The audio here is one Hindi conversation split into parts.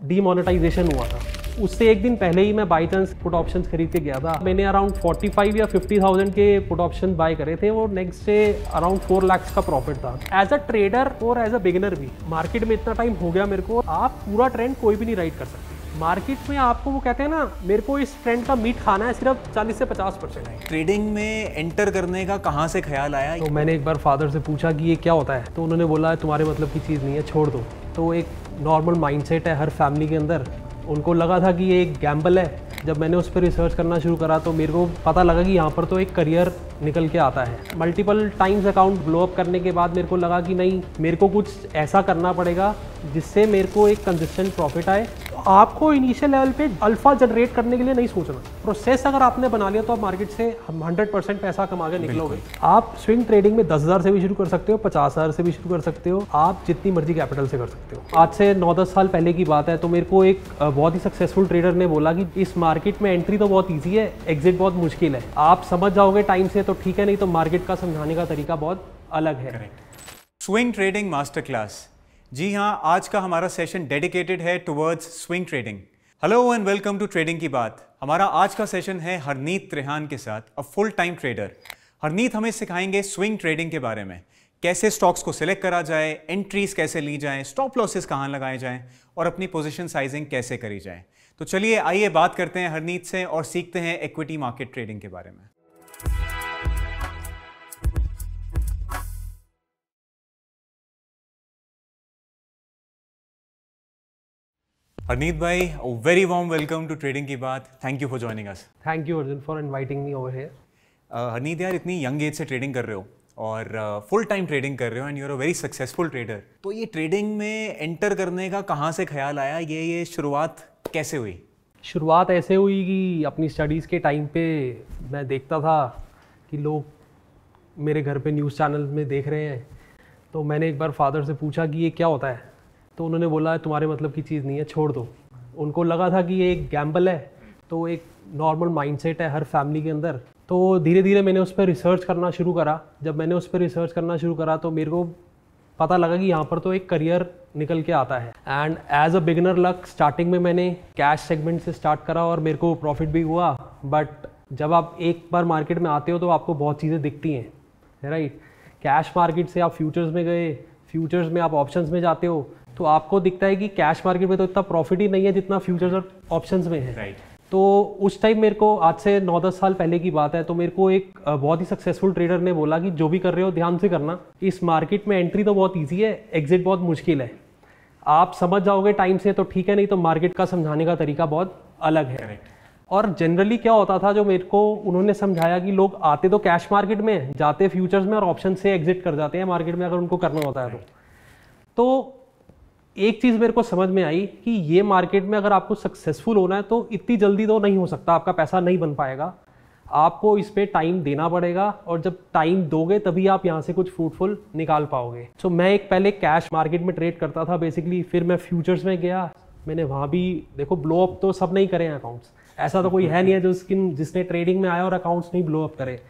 डीमोनेटाइजेशन हुआ था, उससे एक दिन पहले ही मैं बाई चांस पुट ऑप्शंस खरीद के गया था। मैंने अराउंड 45 या 50,000 के पुट ऑप्शन बाय करे थे। वो नेक्स्ट डे अराउंड 4 लाख का प्रॉफिट था। एज अ ट्रेडर और एज अ बिगिनर भी मार्केट में इतना टाइम हो गया मेरे को, आप पूरा ट्रेंड कोई भी नहीं राइड कर सकते। मार्केट में आपको वो कहते हैं ना, मेरे को इस ट्रेंड का मीट खाना है, सिर्फ 40 से 50% है। ट्रेडिंग में एंटर करने का कहाँ से ख्याल आया? तो मैंने एक बार फादर से पूछा कि ये क्या होता है, तो उन्होंने बोला तुम्हारे मतलब की चीज़ नहीं है, छोड़ दो। तो एक नॉर्मल माइंडसेट है हर फैमिली के अंदर, उनको लगा था कि ये एक गैम्बल है। जब मैंने उस पर रिसर्च करना शुरू करा तो मेरे को पता लगा कि यहाँ पर तो एक करियर निकल के आता है। Multiple times account blow up करने के बाद मेरे को लगा कि नहीं, मेरे को कुछ ऐसा करना पड़ेगा जिससे मेरे को एक कंसिस्टेंट प्रॉफिट आए। तो आपको इनिशियल लेवल पे अल्फा जनरेट करने के लिए नहीं सोचना, प्रोसेस अगर आपने बना लिया तो आप मार्केट से 100% पैसा कमा के निकलोगे। आप स्विंग ट्रेडिंग में 10,000 से भी शुरू कर सकते हो, 50,000 से भी शुरू कर सकते हो, आप जितनी मर्जी कैपिटल से कर सकते हो। आज से 9-10 साल पहले की बात है, तो मेरे को एक बहुत ही सक्सेसफुल ट्रेडर ने बोला कि इस मार्केट में एंट्री तो बहुत ईजी है, एग्जिट बहुत मुश्किल है। आप समझ जाओगे टाइम से तो ठीक है, नहीं तो मार्केट का समझाने का तरीका बहुत अलग है। स्विंग ट्रेडिंग मास्टर क्लास, जी हाँ, आज का हमारा सेशन डेडिकेटेड है towards swing trading. Hello and welcome to trading की बात। हमारा आज का सेशन है हरनीत त्रेहान के साथ, a full time trader. Harneet हमें सिखाएंगे स्विंग ट्रेडिंग के बारे में, कैसे स्टॉक्स को सिलेक्ट करा जाए, एंट्रीज कैसे ली जाएं, स्टॉप लॉसेस कहाँ लगाए जाएं और अपनी पोजीशन साइजिंग कैसे करी जाए। तो चलिए आइए बात करते हैं हरनीत से और सीखते हैं इक्विटी मार्केट ट्रेडिंग के बारे में। हरनीत भाई, very warm welcome to trading की बात। Thank you for joining us. Thank you Arjun for inviting me over here. Harneet यार, इतनी यंग एज से ट्रेडिंग कर रहे हो और फुल टाइम ट्रेडिंग कर रहे हो and you are a very successful trader. तो ये ट्रेडिंग में एंटर करने का कहाँ से ख्याल आया? ये शुरुआत कैसे हुई? शुरुआत ऐसे हुई कि अपनी स्टडीज़ के टाइम पे मैं देखता था कि लोग मेरे घर पे न्यूज़ चैनल में देख रहे हैं, तो मैंने एक बार फादर से पूछा कि ये क्या होता है, तो उन्होंने बोला तुम्हारे मतलब की चीज़ नहीं है, छोड़ दो। उनको लगा था कि ये एक गैम्बल है, तो एक नॉर्मल माइंडसेट है हर फैमिली के अंदर। तो धीरे धीरे मैंने उस पर रिसर्च करना शुरू करा। जब मैंने उस पर रिसर्च करना शुरू करा तो मेरे को पता लगा कि यहाँ पर तो एक करियर निकल के आता है। And as a beginner luck starting में मैंने कैश सेगमेंट से स्टार्ट करा और मेरे को प्रॉफिट भी हुआ। बट जब आप एक बार मार्केट में आते हो तो आपको बहुत चीज़ें दिखती हैं, राइट। कैश मार्केट से आप फ्यूचर्स में गए, फ्यूचर्स में आप ऑप्शंस में जाते हो, तो आपको दिखता है कि कैश मार्केट में तो इतना प्रॉफिट ही नहीं है जितना फ्यूचर्स और ऑप्शंस में है, राइट। तो उस टाइम मेरे को, आज से 9-10 साल पहले की बात है, तो मेरे को एक बहुत ही सक्सेसफुल ट्रेडर ने बोला कि जो भी कर रहे हो ध्यान से करना, इस मार्केट में एंट्री तो बहुत ईजी है, एग्जिट बहुत मुश्किल है। आप समझ जाओगे टाइम से तो ठीक है, नहीं तो मार्केट का समझाने का तरीका बहुत अलग है। Correct. और जनरली क्या होता था, जो मेरे को उन्होंने समझाया कि लोग आते तो कैश मार्केट में, जाते फ्यूचर्स में और ऑप्शन से एग्जिट कर जाते हैं मार्केट में अगर उनको करना होता है तो एक चीज़ मेरे को समझ में आई कि ये मार्केट में अगर आपको सक्सेसफुल होना है तो इतनी जल्दी तो नहीं हो सकता, आपका पैसा नहीं बन पाएगा, आपको इस पे टाइम देना पड़ेगा और जब टाइम दोगे तभी आप यहाँ से कुछ फ्रूटफुल निकाल पाओगे। सो मैं एक पहले कैश मार्केट में ट्रेड करता था बेसिकली, फिर मैं फ्यूचर्स में गया। मैंने वहाँ भी देखो, ब्लो अप तो सब नहीं करे हैं अकाउंट्स, ऐसा तो कोई है नहीं है जिसने ट्रेडिंग में आया और अकाउंट्स नहीं ब्लो अप करे।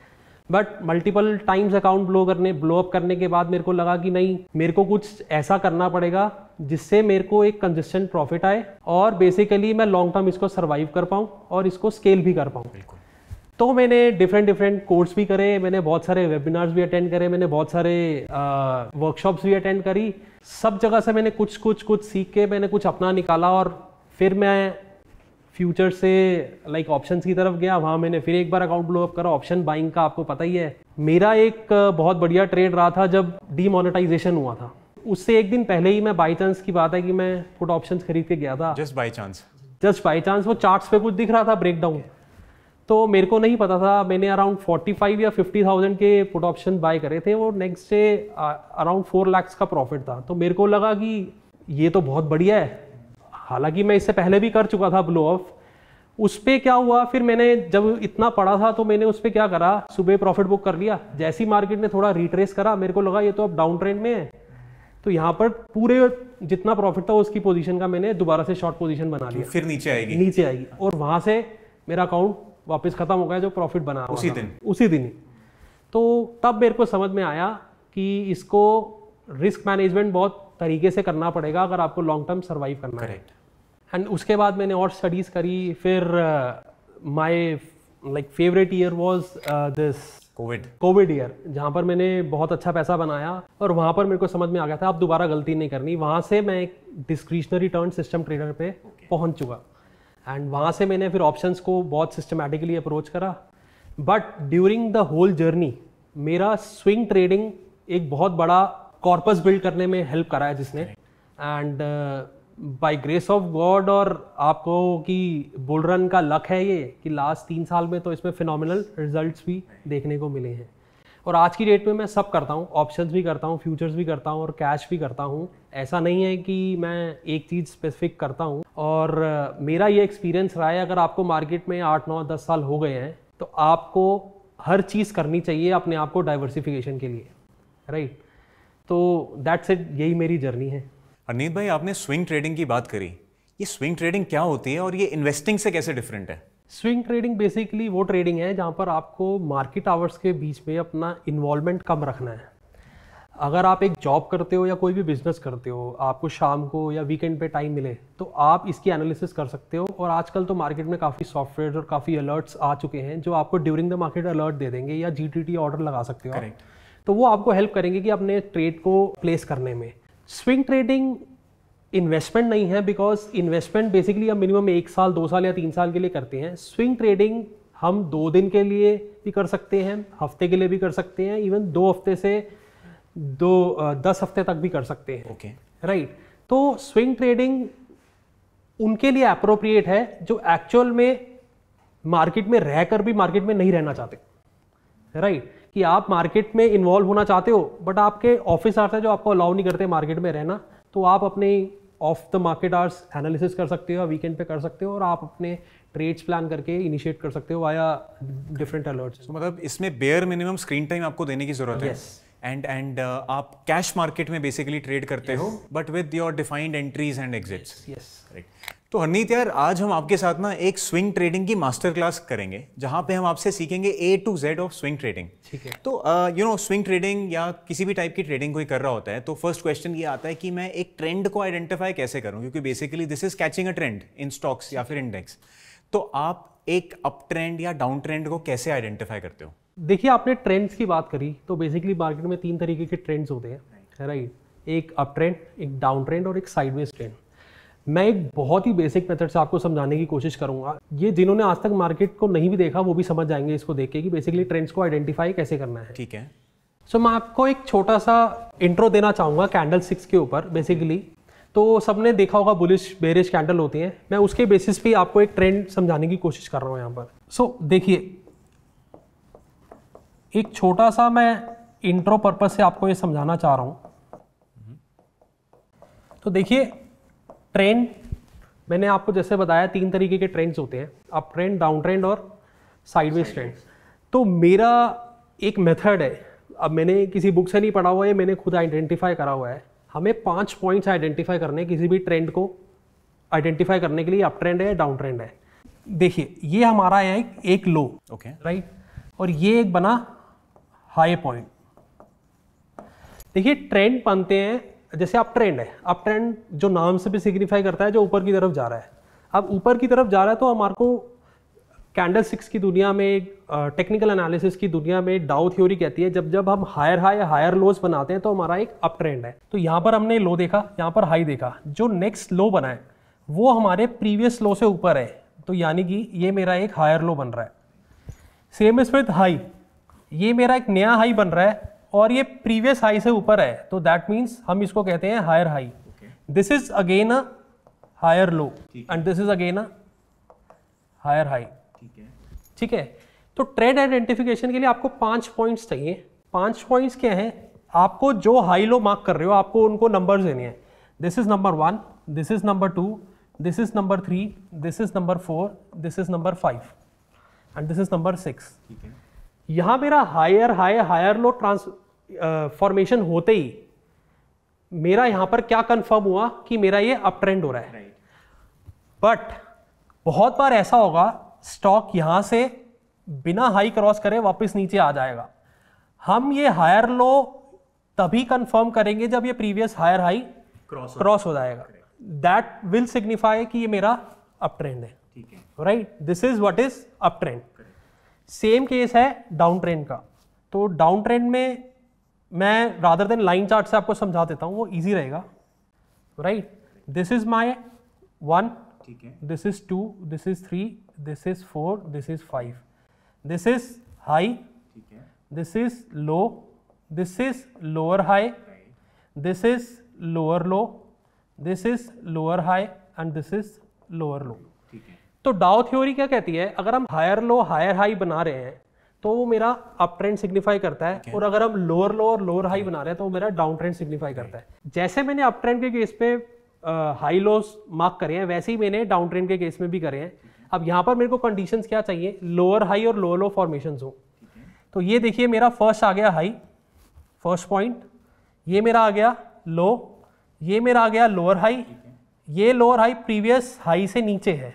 But multiple times account blow up करने के बाद मेरे को लगा कि नहीं, मेरे को कुछ ऐसा करना पड़ेगा जिससे मेरे को एक कंसिस्टेंट प्रॉफिट आए और बेसिकली मैं लॉन्ग टर्म इसको सर्वाइव कर पाऊँ और इसको स्केल भी कर पाऊँ। तो मैंने डिफरेंट कोर्स भी करे, मैंने बहुत सारे वेबिनार्स भी अटेंड करे, मैंने बहुत सारे वर्कशॉप्स भी अटेंड करी। सब जगह से मैंने कुछ सीख के मैंने कुछ अपना निकाला और फिर मैं फ्यूचर से लाइक ऑप्शंस की तरफ गया। वहाँ मैंने फिर एक बार अकाउंट ब्लो अप करा, ऑप्शन बाइंग का आपको पता ही है। मेरा एक बहुत बढ़िया ट्रेड रहा था जब डीमोनेटाइजेशन हुआ था, उससे एक दिन पहले ही मैं बाई चांस की बात है कि मैं पुट ऑप्शंस खरीद के गया था। जस्ट बाई चांस वो चार्ट्स पे कुछ दिख रहा था ब्रेकडाउन, तो मेरे को नहीं पता था। मैंने अराउंड 45 या 50,000 के पुट ऑप्शन बाय करे थे। वो नेक्स्ट डे अराउंड 4 लाख का प्रॉफिट था। तो मेरे को लगा कि ये तो बहुत बढ़िया है, हालांकि मैं इससे पहले भी कर चुका था ब्लो ऑफ। उस पर क्या हुआ, फिर मैंने जब इतना पढ़ा था तो मैंने उस पर क्या करा, सुबह प्रॉफिट बुक कर लिया। जैसी मार्केट ने थोड़ा रिट्रेस करा, मेरे को लगा ये तो अब डाउन ट्रेंड में है, तो यहाँ पर पूरे जितना प्रॉफिट था उसकी पोजीशन का मैंने दोबारा से शॉर्ट पोजीशन बना लिया। फिर नीचे आएगी और वहां से मेरा अकाउंट वापस खत्म हो गया जो प्रॉफिट बना उसी दिन ही। तो तब मेरे को समझ में आया कि इसको रिस्क मैनेजमेंट बहुत तरीके से करना पड़ेगा अगर आपको लॉन्ग टर्म सर्वाइव करना है। एंड उसके बाद मैंने और स्टडीज़ करी। फिर my like favourite year was this Covid year, जहाँ पर मैंने बहुत अच्छा पैसा बनाया और वहाँ पर मेरे को समझ में आ गया था अब दोबारा गलती नहीं करनी। वहाँ से मैं एक डिस्क्रिशनरी टर्न सिस्टम ट्रेडर पे पहुँच चुका एंड वहाँ से मैंने फिर ऑप्शंस को बहुत सिस्टमैटिकली अप्रोच करा। But during the whole journey मेरा स्विंग ट्रेडिंग एक बहुत बड़ा कॉर्पस बिल्ड करने में हेल्प करा है जिसने, and by grace of God और आपको कि बुल रन का लक है ये कि लास्ट 3 साल में तो इसमें फिनोमिनल रिजल्ट्स भी देखने को मिले हैं। और आज की डेट में मैं सब करता हूँ, ऑप्शंस भी करता हूँ, फ्यूचर्स भी करता हूँ और कैश भी करता हूँ। ऐसा नहीं है कि मैं एक चीज़ स्पेसिफिक करता हूँ। और मेरा ये एक्सपीरियंस रहा है, अगर आपको मार्केट में 8, 9, 10 साल हो गए हैं तो आपको हर चीज़ करनी चाहिए अपने आप को डाइवर्सिफिकेशन के लिए, राइट। तो दैट्स इट, यही मेरी जर्नी है। हरनीत भाई, आपने स्विंग ट्रेडिंग की बात करी, ये स्विंग ट्रेडिंग क्या होती है और ये इन्वेस्टिंग से कैसे डिफरेंट है? स्विंग ट्रेडिंग बेसिकली वो ट्रेडिंग है जहाँ पर आपको मार्केट आवर्स के बीच में अपना इन्वॉल्वमेंट कम रखना है। अगर आप एक जॉब करते हो या कोई भी बिजनेस करते हो, आपको शाम को या वीकेंड पे टाइम मिले तो आप इसकी एनालिसिस कर सकते हो। और आजकल तो मार्केट में काफ़ी सॉफ्टवेयर और काफ़ी अलर्ट्स आ चुके हैं जो आपको ड्यूरिंग द मार्केट अलर्ट दे देंगे, या GTT ऑर्डर लगा सकते हो आप। तो वो आपको हेल्प करेंगे कि अपने ट्रेड को प्लेस करने में। स्विंग ट्रेडिंग इन्वेस्टमेंट नहीं है, बिकॉज इन्वेस्टमेंट बेसिकली हम मिनिमम 1 साल, 2 साल या 3 साल के लिए करते हैं। स्विंग ट्रेडिंग हम 2 दिन के लिए भी कर सकते हैं, हफ्ते के लिए भी कर सकते हैं, इवन 2 हफ्ते से 10 हफ्ते तक भी कर सकते हैं। Okay, right. तो स्विंग ट्रेडिंग उनके लिए अप्रोप्रिएट है जो एक्चुअल में मार्केट में रहकर भी मार्केट में नहीं रहना चाहते, राइट। कि आप मार्केट में इन्वॉल्व होना चाहते हो बट आपके ऑफिस आवर्स है जो आपको अलाउ नहीं करते मार्केट में रहना, तो आप अपने of the market hours analysis कर सकते हो, वीकेंड पे कर सकते हो और आप अपने ट्रेड्स प्लान करके इनिशिएट कर सकते हो वाया डिफरेंट अलर्ट्स। तो मतलब इसमें बेयर मिनिमम स्क्रीन टाइम आपको देने की जरूरत है। एंड आप कैश मार्केट में बेसिकली ट्रेड करते हो but with your defined entries and exits. Right. तो हरनीत यार, आज हम आपके साथ ना एक स्विंग ट्रेडिंग की मास्टर क्लास करेंगे जहां पे हम आपसे सीखेंगे A to Z of swing trading. ठीक है। तो स्विंग ट्रेडिंग या किसी भी टाइप की ट्रेडिंग कोई कर रहा होता है तो फर्स्ट क्वेश्चन ये आता है कि मैं एक ट्रेंड को आइडेंटिफाई कैसे करूं, क्योंकि basically this is catching a trend in stocks या फिर इंडेक्स। तो आप एक अप ट्रेंड या डाउन ट्रेंड को कैसे आइडेंटिफाई करते हो? देखिए, आपने ट्रेंड्स की बात करी तो बेसिकली मार्केट में 3 तरीके के ट्रेंड्स होते हैं, राइट। एक अप ट्रेंड, एक डाउन ट्रेंड और एक साइडवेज ट्रेंड। मैं एक बहुत ही बेसिक मेथड से आपको समझाने की कोशिश करूंगा। ये जिन्होंने आज तक मार्केट को नहीं भी देखा वो भी समझ जाएंगे इसको देख के कि बेसिकली ट्रेंड्स को आइडेंटिफाई कैसे करना है। ठीक है। सो मैं आपको एक छोटा सा इंट्रो देना चाहूँगा कैंडल स्टिक्स के ऊपर। बेसिकली तो सबने देखा होगा बुलिश बेरिश कैंडल होती हैं, मैं उसके बेसिस पे आपको एक ट्रेंड समझाने की कोशिश कर रहा हूँ यहाँ पर। सो देखिए, एक छोटा सा मैं इंट्रो पर्पस से आपको ये समझाना चाह रहा हूँ। तो देखिए, ट्रेंड मैंने आपको जैसे बताया 3 तरीके के ट्रेंड्स होते हैं, अप ट्रेंड, डाउन ट्रेंड और साइडवेज ट्रेंड। तो मेरा एक मेथड है, अब मैंने किसी बुक से नहीं पढ़ा हुआ है, मैंने खुद आइडेंटिफाई करा हुआ है। हमें 5 पॉइंट्स आइडेंटिफाई करने किसी भी ट्रेंड को आइडेंटिफाई करने के लिए, अप ट्रेंड है या डाउन ट्रेंड है। देखिए, ये हमारा है एक लो, ओके, राइट, और ये एक बना हाई पॉइंट। देखिए, ट्रेंड बनते हैं जैसे अप ट्रेंड है, अप ट्रेंड जो नाम से भी सिग्निफाई करता है जो ऊपर की तरफ जा रहा है। अब ऊपर की तरफ जा रहा है तो हमारे को कैंडल स्टिक्स की दुनिया में, टेक्निकल एनालिसिस की दुनिया में डाउ थ्योरी कहती है जब जब हम हायर हाई या हायर लोज बनाते हैं तो हमारा एक अप ट्रेंड है। तो यहाँ पर हमने लो देखा, यहाँ पर हाई देखा, जो नेक्स्ट लो बना है वो हमारे प्रीवियस लो से ऊपर है, तो यानी कि ये मेरा एक हायर लो बन रहा है। सेम इज विद हाई, ये मेरा एक नया हाई बन रहा है और ये प्रीवियस हाई से ऊपर है, तो दैट मीन्स हम इसको कहते हैं higher high. This is again a higher low and this is again a higher high. ठीक है। तो ट्रेंड आइडेंटिफिकेशन के लिए आपको 5 पॉइंट्स चाहिए। 5 पॉइंट्स क्या हैं? आपको जो हाई लो मार्क कर रहे हो आपको उनको नंबर्स देने हैं। This is number 1, this is number 2, this is number 3, this is number 4, this is number 5 and this is number 6। यहां मेरा higher high higher low transformation होते ही मेरा यहां पर क्या कंफर्म हुआ कि मेरा ये अप ट्रेंड हो रहा है। बट बहुत बार ऐसा होगा स्टॉक यहां से बिना हाई क्रॉस करे वापस नीचे आ जाएगा। हम ये हायर लो तभी कंफर्म करेंगे जब ये प्रीवियस हायर हाई क्रॉस हो जाएगा। दैट विल सिग्निफाई कि ये मेरा अप ट्रेंड है, ठीक है, right, this is what is up trend. Same case है डाउन ट्रेंड का। तो डाउन ट्रेंड में मैं रादर देन लाइन चार्ट से आपको समझा देता हूँ, वो इजी रहेगा, राइट। दिस इज माई 1, ठीक है, this is 2, this is 3, this is 4, this is 5, this is high, ठीक है, this is low, this is lower high, this is lower low, this is lower high and this is lower लो। ठीक है, तो डाउ थ्योरी क्या कहती है, अगर हम हायर लो हायर हाई बना रहे हैं तो वो मेरा अप ट्रेंड सिग्निफाई करता है, और अगर हम लोअर लो और लोअर हाई बना रहे हैं तो वो मेरा डाउन ट्रेंड सिग्निफाई करता है। जैसे मैंने अप ट्रेंड के केस पे हाई लोस मार्क करे हैं, वैसे ही मैंने डाउन ट्रेंड के केस में भी करे हैं। अब यहाँ पर मेरे को कंडीशंस क्या चाहिए, लोअर हाई और लोअर लो फॉर्मेशंस हो। तो ये देखिए मेरा फर्स्ट आ गया हाई, फर्स्ट पॉइंट, ये मेरा आ गया लो, ये मेरा आ गया लोअर हाई, ये लोअर हाई प्रीवियस हाई से नीचे है,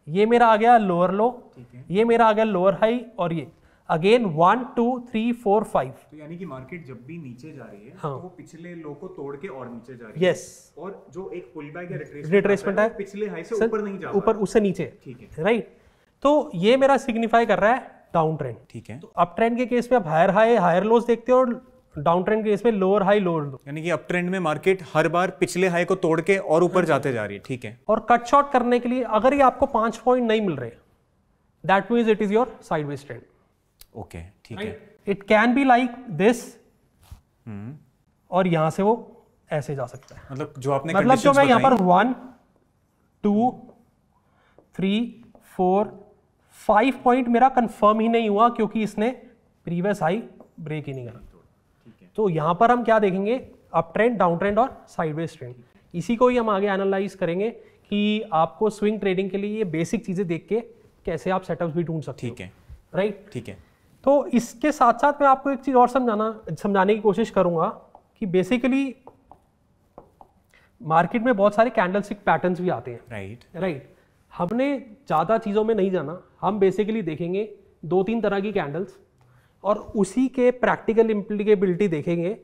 ये मेरा आ गया लोअर लो, ये मेरा आ गया लोअर हाई, और ये अगेन 1 2 3 4 5। तो यानी कि मार्केट जब भी नीचे जा रही है, हाँ, तो वो पिछले लो को तोड़ के और नीचे जा रही है। यस, और जो एक पुल बैक या रिट्रेसमेंट है, पिछले हाई से ऊपर नहीं जा रहा, ऊपर उससे नीचे, ठीक है, राइट। तो ये मेरा सिग्निफाई कर रहा है डाउन ट्रेंड। ठीक है, तो अप ट्रेंड के केस में आप हायर हाई हायर लोस देखते हो, और डाउन ट्रेंड के केस में लोअर हाई लोअर लो। यानी कि अप ट्रेंड में मार्केट हर बार पिछले हाई को तोड़ के और ऊपर जाते जा रही है, ठीक है। और कट शॉर्ट करने के लिए अगर ये आपको 5 पॉइंट नहीं मिल रहे, that means it is your sideways trend. Okay, ठीक है, it can be like this, और यहां से वो ऐसे जा सकता है। मतलब जो आपने मतलब जो मैं यहाँ पर बताई, 1 2 3 4 5 पॉइंट मेरा कंफर्म ही नहीं हुआ, क्योंकि इसने प्रीवियस हाई ब्रेक ही नहीं करा। तो यहां पर हम क्या देखेंगे, अप ट्रेंड, डाउन ट्रेंड और साइडवेज ट्रेंड। इसी को ही हम आगे एनालाइज करेंगे कि आपको स्विंग ट्रेडिंग के लिए ये बेसिक चीजें देख के कैसे आप सेटअप्स भी ढूंढ सकते हो, ठीक है, राइट। ठीक है, तो इसके साथ साथ मैं आपको एक चीज और समझाने की कोशिश करूंगा कि बेसिकली मार्केट में बहुत सारे कैंडलस्टिक पैटर्न्स भी आते हैं, राइट। हमने ज़्यादा चीज़ों में नहीं जाना, हम बेसिकली देखेंगे 2-3 तरह की कैंडल्स, और उसी के प्रैक्टिकल इम्प्लीकेबिलिटी देखेंगे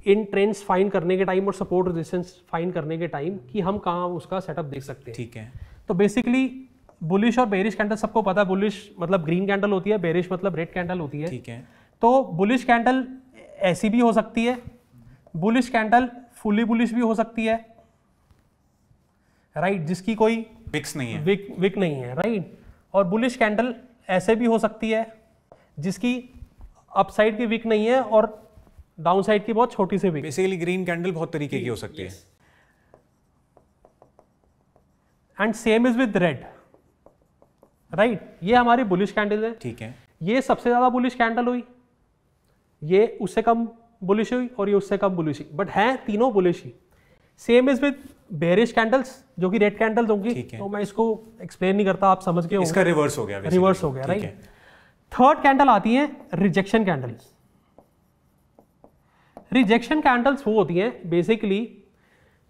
इन ट्रेंड्स फाइंड करने के टाइम और सपोर्ट रेजिस्टेंस फाइंड करने के टाइम, कि हम कहाँ उसका सेटअप देख सकते हैं, ठीक है। तो बेसिकली बुलिश और बेरिश कैंडल सबको पता है, बुलिश मतलब ग्रीन कैंडल होती है, बेरिश मतलब रेड कैंडल होती है, ठीक है। तो बुलिश कैंडल ऐसी भी हो सकती है, बुलिश कैंडल फुली बुलिश भी हो सकती है, राइट, जिसकी कोई विक्स नहीं है, विक नहीं है, राइट। और बुलिश कैंडल ऐसे भी हो सकती है जिसकी अपसाइड की विक नहीं है और डाउन साइड की बहुत छोटी सी विक। बेसिकली ग्रीन कैंडल बहुत तरीके की हो सकती है, and same is with red, right. ये हमारी बुलिश कैंडल है, ठीक है। ये सबसे ज्यादा बुलिश कैंडल हुई, ये उससे कम बुलिश हुई, और ये उससे कम बुलिश हुई, बट हैं तीनों bullish he. Same is with bearish candles, जो कि रेड कैंडल्स होंगी, तो मैं इसको एक्सप्लेन नहीं करता, आप समझ के होंगे। इसका रिवर्स हो गया, रिवर्स हो गया, राइट। थर्ड कैंडल आती है रिजेक्शन कैंडल्स। रिजेक्शन कैंडल्स वो होती हैं बेसिकली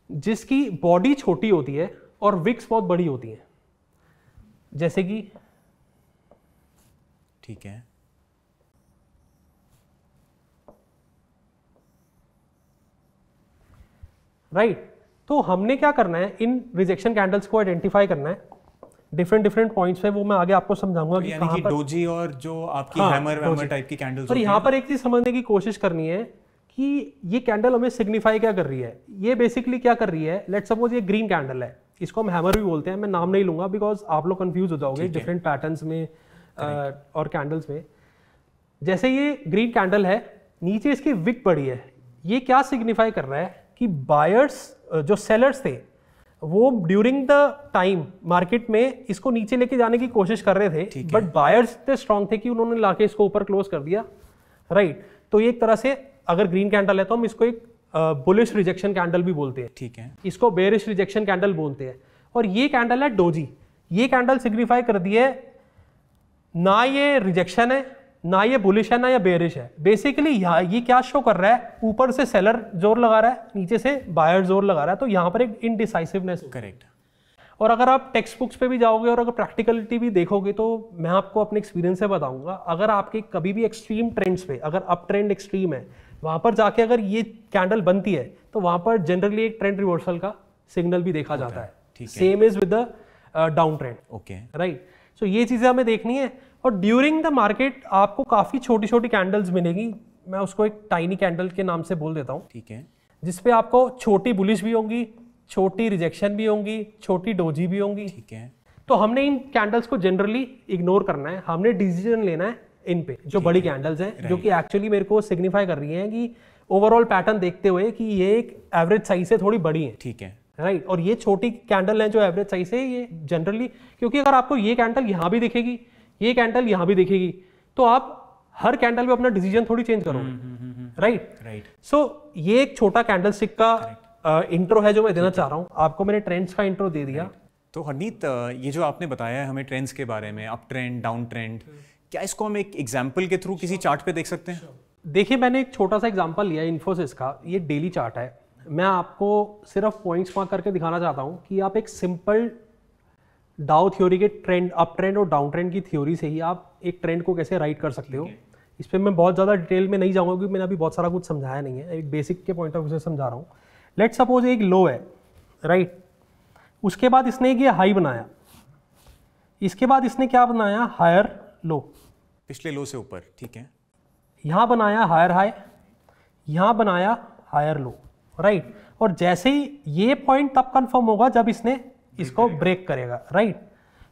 जिसकी बॉडी छोटी होती है और विक्स बहुत बड़ी होती है, जैसे कि, ठीक है, राइट। तो हमने क्या करना है, इन रिजेक्शन कैंडल्स को आइडेंटिफाई करना है डिफरेंट पॉइंट्स पे, वो मैं आगे आपको समझाऊंगा कि यानी कि डोजी और जो आपकी हैमर टाइप की कैंडल्स और यहाँ पर एक चीज समझने की कोशिश करनी है कि ये कैंडल हमें सिग्निफाई क्या कर रही है। ये बेसिकली क्या कर रही है, लेट्स सपोज ये ग्रीन कैंडल है, इसको हम हैमर भी बोलते हैं, मैं नाम नहीं लूंगा बिकॉज आप लोग कंफ्यूज हो जाओगे डिफरेंट पैटर्न्स में और कैंडल्स में। जैसे ये ग्रीन कैंडल है, नीचे इसकी विक पड़ी है, ये क्या सिग्निफाई कर रहा है कि बायर्स जो सेलर्स थे वो ड्यूरिंग द टाइम मार्केट में इसको नीचे लेके जाने की कोशिश कर रहे थे, बट बायर्स इतने स्ट्रांग थे कि उन्होंने लाके इसको ऊपर क्लोज कर दिया, राइट। तो ये एक तरह से अगर ग्रीन कैंडल है तो हम इसको एक बुलिश रिजेक्शन कैंडल भी बोलते हैं, ठीक है। इसको बेरिश रिजेक्शन कैंडल बोलते हैं। और ये कैंडल है डोजी, ये कैंडल सिग्निफाई कर दी है ना ये रिजेक्शन है, ना ये बुलिश है, ना ये बेरिश है। बेसिकली यहाँ ये क्या शो कर रहा है, ऊपर से सेलर जोर लगा रहा है, नीचे से बायर जोर लगा रहा है, तो यहाँ पर एक इनडिसाइसिवनेस, करेक्ट। और अगर आप टेक्स्ट बुक्स पे भी जाओगे और अगर प्रैक्टिकलिटी भी देखोगे तो मैं आपको अपने एक्सपीरियंस से बताऊंगा, अगर आपके कभी भी एक्सट्रीम ट्रेंड्स पे, अगर अप ट्रेंड एक्सट्रीम है, वहां पर जाके अगर ये कैंडल बनती है तो वहां पर जनरली एक ट्रेंड रिवर्सल का सिग्नल भी देखा जाता है। ठीक है। Same is with the down trend. Okay, right. So ये चीजें हमें देखनी है। और ड्यूरिंग द मार्केट आपको काफी छोटी छोटी कैंडल्स मिलेगी, मैं उसको एक टाइनी कैंडल के नाम से बोल देता हूँ, ठीक है, जिसपे आपको छोटी बुलिश भी होंगी, छोटी रिजेक्शन भी होंगी, छोटी डोजी भी होंगी। ठीक है, तो हमने इन कैंडल्स को जनरली इग्नोर करना है, हमने डिसीजन लेना है इन पे जो बड़ी कैंडल्स हैं, जो कि एक्चुअली मेरे को सिग्निफाई कर रही हैं कि ओवरऑल पैटर्न देखते हुए कि ये एक एवरेज साइज से थोड़ी बड़ी है। ठीक है, राइट। और ये छोटी कैंडल है जो एवरेज साइज है, ये जनरली, क्योंकि अगर आपको ये कैंडल यहाँ भी दिखेगी, ये कैंडल यहाँ भी दिखेगी, तो आप हर कैंडल पे अपना डिसीजन थोड़ी चेंज करोगे। Right right. सो ये एक छोटा कैंडल स्टिक का इंट्रो है जो मैं देना चाह रहा हूँ आपको। मैंने ट्रेंड्स का इंट्रो दे दिया। तो हरनीत, ये जो आपने बताया है हमें ट्रेंड्स के बारे में, अप ट्रेंड, डाउन ट्रेंड, क्या इसको हम एक एग्जाम्पल के थ्रू किसी चार्ट पे देख सकते हैं? देखिए, मैंने एक छोटा सा एग्जांपल लिया इन्फोसिस का। ये डेली चार्ट है। मैं आपको सिर्फ पॉइंट्स मार्क करके दिखाना चाहता हूँ कि आप एक सिंपल डाउ थ्योरी के ट्रेंड, अप ट्रेंड और डाउन ट्रेंड की थ्योरी से ही आप एक ट्रेंड को कैसे राइट कर सकते हो। इस पर मैं बहुत ज़्यादा डिटेल में नहीं जाऊँगा क्योंकि मैंने अभी बहुत सारा कुछ समझाया नहीं है, एक बेसिक के पॉइंट ऑफ व्यू से समझा रहा हूँ। लेट सपोज एक लो है, राइट। उसके बाद इसने एक ये हाई बनाया, इसके बाद इसने क्या बनाया, हायर लो, पिछले लो से ऊपर। ठीक है, यहाँ बनाया हायर हाई, यहाँ बनाया हायर लो, राइट। और जैसे ही ये पॉइंट तब कंफर्म होगा जब इसने इसको ब्रेक करेगा, राइट।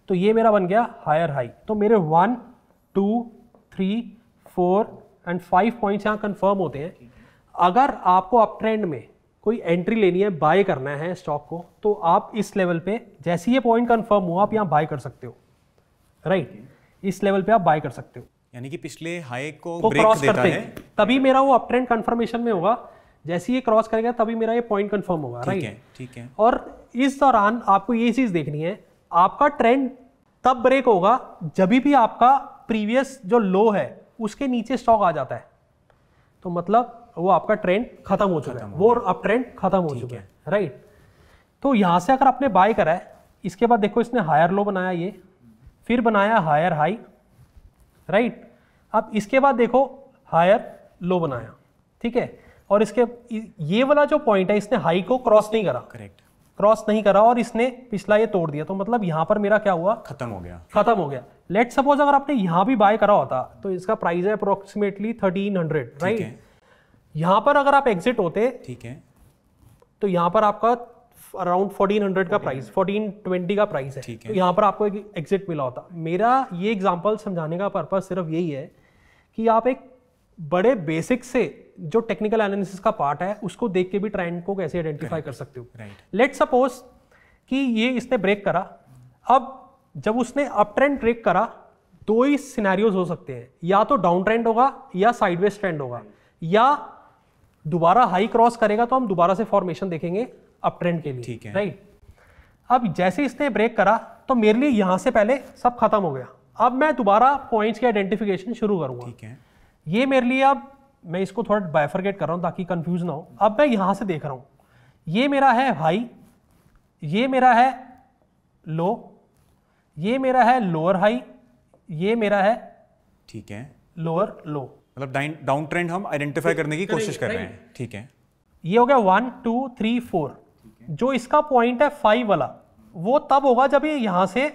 तो ये मेरा बन गया हायर हाई। तो मेरे 1 2 3 4 एंड 5 पॉइंट्स यहाँ कंफर्म होते हैं। अगर आपको अप ट्रेंड में कोई एंट्री लेनी है, बाय करना है स्टॉक को, तो आप इस लेवल पे, जैसे ये पॉइंट कंफर्म हुआ, आप यहाँ बाय कर सकते हो, राइट। इस लेवल पे आप बाय कर सकते हो, यानी कि पिछले हाई को तो ब्रेक क्रॉस देता करते है, तभी मेरा वो अप ट्रेंड कंफर्मेशन में होगा। जैसे ये क्रॉस करेगा तभी मेरा ये पॉइंट कंफर्म होगा, राइट। ठीक है। और इस दौरान आपको ये चीज देखनी है, आपका ट्रेंड तब ब्रेक होगा जब भी आपका प्रीवियस जो लो है उसके नीचे स्टॉक आ जाता है, तो मतलब वो आपका ट्रेंड खत्म हो चुका है, वो अप ट्रेंड खत्म हो चुका है, राइट। तो यहां से अगर आपने बाय करा है, इसके बाद देखो इसने हायर लो बनाया, ये फिर बनाया हायर हाई, राइट। अब इसके बाद देखो हायर लो बनाया, ठीक है। और इसके ये वाला जो पॉइंट है, इसने हाई को क्रॉस नहीं करा, करेक्ट, क्रॉस नहीं करा, और इसने पिछला ये तोड़ दिया, तो मतलब यहां पर मेरा क्या हुआ, खत्म हो गया, खत्म हो गया। लेट सपोज अगर आपने यहां भी बाय करा होता तो इसका प्राइस है अप्रोक्सीमेटली 1300, राइट। यहां पर अगर आप एग्जिट होते, ठीक है, तो यहां पर आपका अराउंड 1400 का प्राइस, 1420 का प्राइस है, तो यहां पर आपको एक एग्जिट मिला होता। मेरा ये एग्जांपल समझाने का पर्पज सिर्फ यही है कि आप एक बड़े बेसिक से जो टेक्निकल एनालिसिस का पार्ट है उसको देख के भी ट्रेंड को कैसे आइडेंटिफाई कर सकते हो। लेट सपोज कि ये इसने ब्रेक करा। अब जब उसने अप ट्रेंड ब्रेक करा, दो ही सिनेरियोज हो सकते हैं, या तो डाउन ट्रेंड होगा या साइडवेज ट्रेंड होगा, या दोबारा हाई क्रॉस करेगा तो हम दोबारा से फॉर्मेशन देखेंगे अप ट्रेंड के लिए, ठीक है, राइट। अब जैसे इसने ब्रेक करा तो मेरे लिए यहां से पहले सब खत्म हो गया। अब मैं दोबारा पॉइंट्स की आइडेंटिफिकेशन शुरू करूंगा, ठीक है। ये मेरे लिए, अब मैं इसको थोड़ा बाइफरकेट कर रहा हूं ताकि कंफ्यूज ना हो। अब मैं यहां से देख रहा हूं, ये मेरा है हाई, ये मेरा है लो, ये मेरा है लोअर हाई, ये मेरा है, ठीक है, लोअर लो। मतलब डाउन ट्रेंड हम आइडेंटिफाई करने की कोशिश कर रहे हैं, ठीक है। ये हो गया 1 2 3 4। जो इसका पॉइंट है 5 वाला, वो तब होगा जब ये यहां से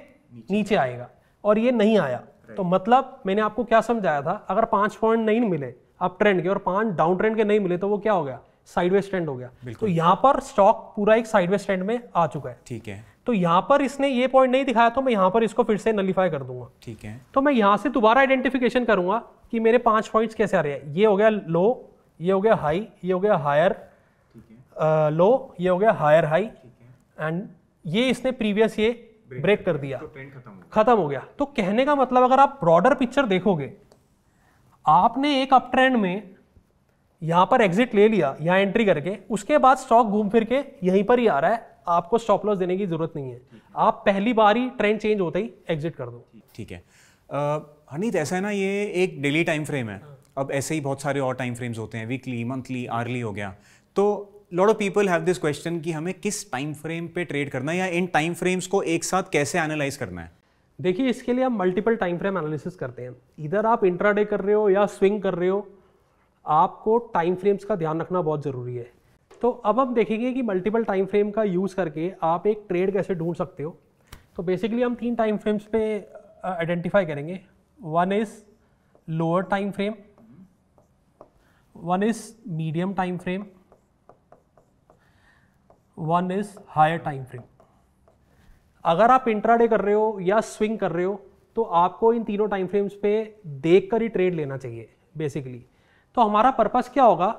नीचे आएगा, और ये नहीं आया, तो मतलब मैंने आपको क्या समझाया था, अगर 5 पॉइंट नहीं मिले अप ट्रेंड के और 5 डाउन ट्रेंड के नहीं मिले तो वो क्या हो गया, साइडवेज ट्रेंड हो गया। तो यहां पर स्टॉक पूरा एक साइडवेज ट्रेंड में आ चुका है, ठीक है। तो यहां पर इसने ये पॉइंट नहीं दिखाया, तो मैं यहां पर इसको फिर से नलीफाई कर दूंगा, ठीक है। तो मैं यहां से दोबारा आइडेंटिफिकेशन करूंगा कि मेरे 5 पॉइंट्स कैसे आ रहे हैं। ये हो गया लो, ये हो गया हाई, ये हो गया हायर लो, ये हो गया हायर हाई, एंड ये इसने प्रीवियस ये ब्रेक कर दिया, खत्म हो गया। तो कहने का मतलब, अगर आप ब्रॉडर पिक्चर देखोगे, आपने एक अप ट्रेंड में यहां पर एग्जिट ले लिया, यहां एंट्री करके, उसके बाद स्टॉक घूम फिर के यहीं पर ही आ रहा है, आपको स्टॉप लॉस देने की जरूरत नहीं है, आप पहली बार ही ट्रेंड चेंज होते ही एग्जिट कर दो, ठीक है। हनीत, ऐसा है ना, ये एक डेली टाइम फ्रेम है, अब ऐसे ही बहुत सारे और टाइम फ्रेम्स होते हैं, वीकली, मंथली, आवर्ली हो गया। तो lot of people have this question कि हमें किस टाइम फ्रेम पे ट्रेड करना है, या इन टाइम फ्रेम्स को एक साथ कैसे एनालाइज करना है? देखिए, इसके लिए हम मल्टीपल टाइम फ्रेम एनालिसिस करते हैं। इधर आप इंट्राडे कर रहे हो या स्विंग कर रहे हो, आपको टाइम फ्रेम्स का ध्यान रखना बहुत जरूरी है। तो अब हम देखेंगे कि मल्टीपल टाइम फ्रेम का यूज़ करके आप एक ट्रेड कैसे ढूंढ सकते हो। तो बेसिकली हम 3 टाइम फ्रेम्स पे आइडेंटिफाई करेंगे। One is lower time frame, one is medium time frame, one is higher time frame. अगर आप इंट्राडे कर रहे हो या स्विंग कर रहे हो तो आपको इन तीनों टाइम फ्रेम्स पे देखकर ही ट्रेड लेना चाहिए बेसिकली। तो हमारा पर्पस क्या होगा,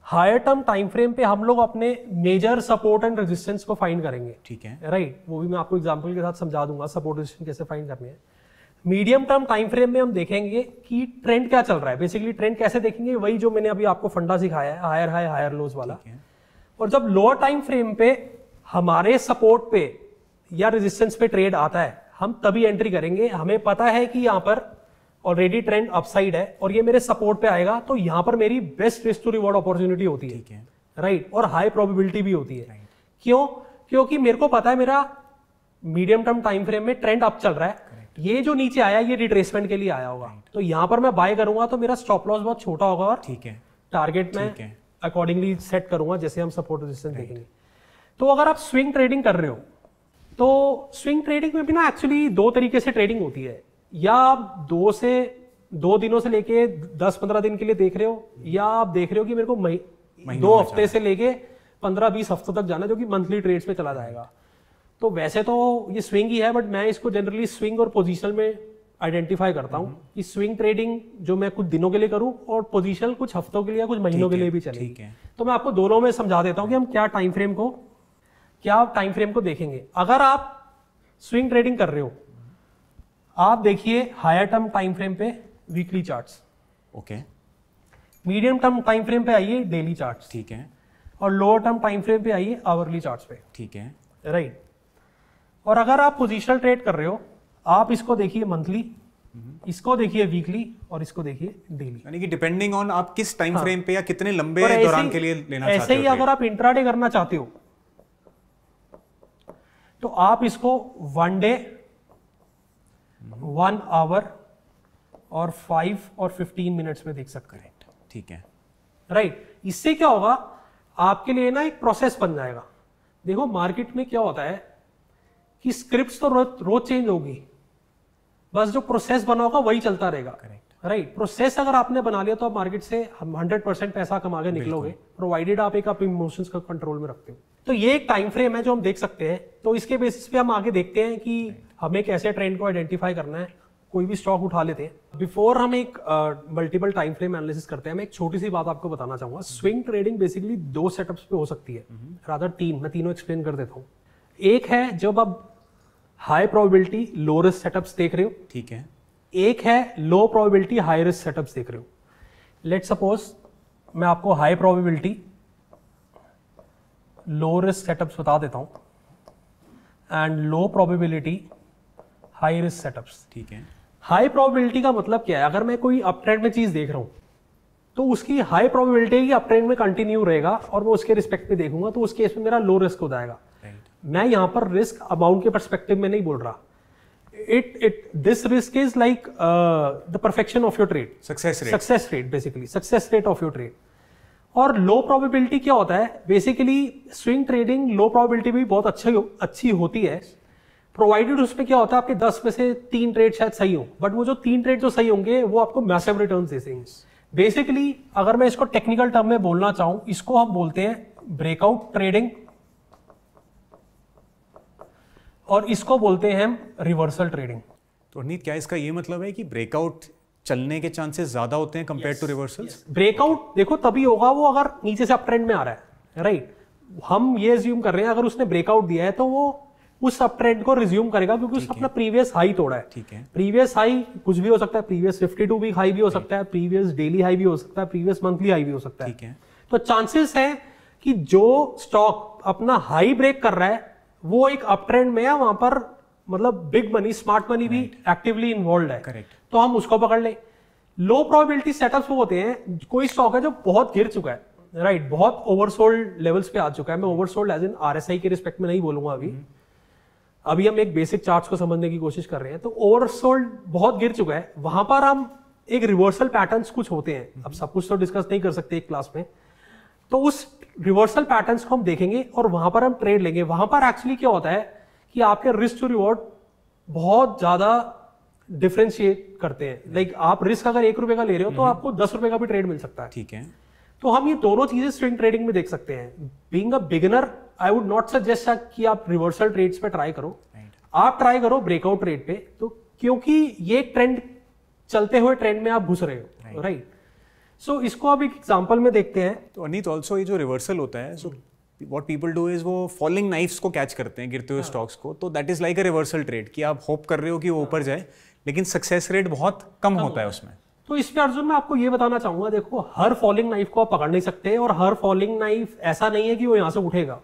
हायर टर्म टाइम फ्रेम पे हम लोग अपने मेजर सपोर्ट एंड रेजिस्टेंस को फाइंड करेंगे, ठीक है, राइट। वो भी मैं आपको एग्जांपल के साथ समझा दूंगा सपोर्ट रेजिस्टेंस कैसे फाइंड करने हैं। मीडियम टर्म टाइम फ्रेम में हम देखेंगे कि ट्रेंड क्या चल रहा है। बेसिकली ट्रेंड कैसे देखेंगे, वही जो मैंने अभी आपको फंडा सिखाया है, हायर हाई हायर लोज वाला। और जब लोअर टाइम फ्रेम पे हमारे सपोर्ट पे या रेजिस्टेंस पे ट्रेड आता है, हम तभी एंट्री करेंगे। हमें पता है कि यहाँ पर ऑलरेडी ट्रेंड अपसाइड है और ये मेरे सपोर्ट पे आएगा, तो यहाँ पर मेरी best risk to reward opportunity होती है, राइट। और हाई प्रोबेबिलिटी भी होती है। क्यों? क्योंकि मेरे को पता है मेरा मीडियम टर्म टाइम फ्रेम में ट्रेंड अप चल रहा है, ये जो नीचे आया ये रिट्रेसमेंट के लिए आया होगा, तो यहाँ पर मैं बाय करूंगा तो मेरा स्टॉप लॉस बहुत छोटा होगा और ठीक है, टारगेट में अकॉर्डिंगली सेट करूंगा जैसे हम सपोर्ट रेजिस्टेंस देखेंगे। तो अगर आप स्विंग ट्रेडिंग कर रहे हो तो स्विंग ट्रेडिंग में भी ना एक्चुअली 2 तरीके से ट्रेडिंग होती है। या आप 2 दिनों से लेके 10-15 दिन के लिए देख रहे हो, या आप देख रहे हो कि मेरे को 2 हफ्ते से लेके 15-20 हफ्तों तक जाना, जो कि मंथली ट्रेड्स पे चला जाएगा। तो वैसे तो ये स्विंग ही है, बट मैं इसको जनरली स्विंग और पोजिशनल में आइडेंटिफाई करता हूँ कि स्विंग ट्रेडिंग जो मैं कुछ दिनों के लिए करूँ और पोजिशनल कुछ हफ्तों के लिए या कुछ महीनों के लिए भी चलेगी। तो मैं आपको दोनों में समझा देता हूँ कि हम क्या टाइम फ्रेम को देखेंगे। अगर आप स्विंग ट्रेडिंग कर रहे हो, आप देखिए हायर टर्म टाइम फ्रेम पे weekly charts, okay. Medium term time frame पे आइए डेली चार्ट्स, ठीक है। और लोअर टर्म टाइम फ्रेम पे आइए आवरली चार्ट्स पे, ठीक है, राइट। और अगर आप पोजिशनल ट्रेड कर रहे हो, आप इसको देखिए मंथली, इसको देखिए वीकली, और इसको देखिए डेली। यानी कि डिपेंडिंग ऑन आप किस टाइम फ्रेम पे या कितने लंबे दौरान के लिए लेना चाहते हो। ऐसे ही अगर आप इंट्राडे करना चाहते हो तो आप इसको 1 डे, 1 आवर और 5 और 15 मिनट्स में देख सकते हैं, ठीक है, राइट। इससे क्या होगा, आपके लिए ना एक प्रोसेस बन जाएगा। देखो मार्केट में क्या होता है कि स्क्रिप्ट्स तो रोज चेंज होगी, बस जो प्रोसेस बना होगा वही चलता रहेगा, राइट। प्रोसेस अगर आपने बना लिया तो आप मार्केट से 100% पैसा कमा के निकलोगे, प्रोवाइडेड आप एक अपने इमोशंस का कंट्रोल में रखते हो। तो ये एक टाइम फ्रेम है जो हम देख सकते हैं। तो इसके बेसिस पे हम आगे देखते हैं कि हमें कैसे ट्रेंड को आइडेंटिफाई करना है। कोई भी स्टॉक उठा लेते हैं। बिफोर हम एक मल्टीपल टाइम फ्रेम एनालिसिस करते हैं, मैं एक छोटी सी बात आपको बताना चाहूंगा। स्विंग ट्रेडिंग बेसिकली 2 सेटअप्स पे हो सकती है, रादर 3। मैं तीनों एक्सप्लेन कर देता हूँ। एक है जब आप high probability low risk setups देख रहे हो, ठीक है। एक है लो प्रोबेबिलिटी हाई रिस्क सेटअप्स देख रहे हो। लेट्स सपोज मैं आपको high probability low risk setups बता देता हूं and low probability high risk setups, ठीक है। हाई प्रोबेबिलिटी का मतलब क्या है, अगर मैं कोई अप ट्रेंड में चीज देख रहा हूं तो उसकी हाई प्रोबेबिलिटी है कि अप ट्रेंड में कंटिन्यू रहेगा और मैं उसके रिस्पेक्ट में देखूंगा, तो उस केस में मेरा लो रिस्क हो जाएगा। मैं यहां पर रिस्क अमाउंट के परस्पेक्टिव में नहीं बोल रहा। This risk is like the perfection of your trade, success rate basically, success rate of your trade. और लो प्रोबेबिलिटी क्या होता है, बेसिकली स्विंग ट्रेडिंग लो प्रोबेबिलिटी भी बहुत अच्छी होती है, प्रोवाइडेड उसमें क्या होता है आपके 10 में से 3 ट्रेड शायद सही हो, बट वो जो 3 ट्रेड जो सही होंगे वो आपको मैसिव रिटर्न्स देंगे। बेसिकली अगर मैं इसको टेक्निकल टर्म में बोलना चाहूं, इसको हम बोलते हैं ब्रेकआउट ट्रेडिंग और इसको बोलते हैं हम रिवर्सल ट्रेडिंग। तो अनीत, क्या इसका ये मतलब है कि ब्रेकआउट चलने के चांसेस ज्यादा होते हैं कंपेयर टू रिवर्सल्स? ब्रेकआउट देखो तभी होगा वो अगर नीचे से अप ट्रेंड में आ रहा है, राइट। हम ये अज्यूम कर रहे हैं अगर उसने ब्रेकआउट दिया है तो वो उस अप ट्रेंड को रिज्यूम करेगा क्योंकि उसने अपना प्रीवियस हाई तोड़ा है। ठीक है। प्रीवियस हाई कुछ भी हो सकता है, प्रीवियस 52 वीक हाई भी हो सकता है, प्रीवियस डेली हाई भी हो सकता है, प्रीवियस मंथली हाई भी हो सकता है। ठीक है। तो चांसेस है कि जो स्टॉक अपना हाई ब्रेक कर रहा है वो एक अप ट्रेंड में है, वहां पर मतलब बिग मनी, स्मार्ट मनी भी एक्टिवली इन्वॉल्व है। करेक्ट। तो हम उसको पकड़ ले। लो प्रोबेबिलिटी सेटअप्स वो होते हैं, कोई स्टॉक है जो बहुत गिर चुका है, राइट, बहुत ओवरसोल्ड लेवल्स पे आ चुका है। मैं ओवरसोल्ड एज इन आरएसआई के रिस्पेक्ट में नहीं बोलूंगा अभी हम एक बेसिक चार्ट्स को समझने की कोशिश कर रहे हैं। तो ओवरसोल्ड बहुत गिर चुका है, वहां पर हम एक रिवर्सल पैटर्न्स कुछ होते हैं, अब सब कुछ तो डिस्कस नहीं कर सकते एक क्लास में। तो उस रिवर्सल पैटर्न्स को हम देखेंगे और वहां पर हम ट्रेड लेंगे। वहां पर एक्चुअली क्या होता है कि आपके रिस्क टू रिवॉर्ड बहुत ज्यादा डिफरेंशिएट करते हैं। लाइक आप रिस्क अगर 1 रुपए का ले रहे हो तो आपको 10 रुपए का भी ट्रेड मिल सकता है। ठीक है, तो हम ये दोनों चीजें स्विंग ट्रेडिंग में देख सकते हैं। Being a beginner I would not suggest कि आप रिवर्सल ट्रेड्स पे ट्राई करो, आप ट्राई करो ब्रेकआउट ट्रेड पे। तो क्योंकि ये ट्रेंड चलते हुए ट्रेंड में आप घुस रहे हो, राइट। सो इसको अब एक एग्जांपल में देखते हैं। तो अनीत ऑल्सो ये जो रिवर्सल होता है, so what people do is वो फॉलिंग नाइफ्स को कैच करते हैं, गिरते हुए स्टॉक्स को। तो that is like a reversal trade कि आप होप कर रहे हो कि वो ऊपर जाए, लेकिन सक्सेस रेट बहुत कम होता है उसमें। तो इस पे अर्जुन मैं आपको ये बताना चाहूंगा, देखो हर फॉलिंग नाइफ को आप पकड़ नहीं सकते और हर फॉलिंग नाइफ ऐसा नहीं है कि वो यहां से उठेगा,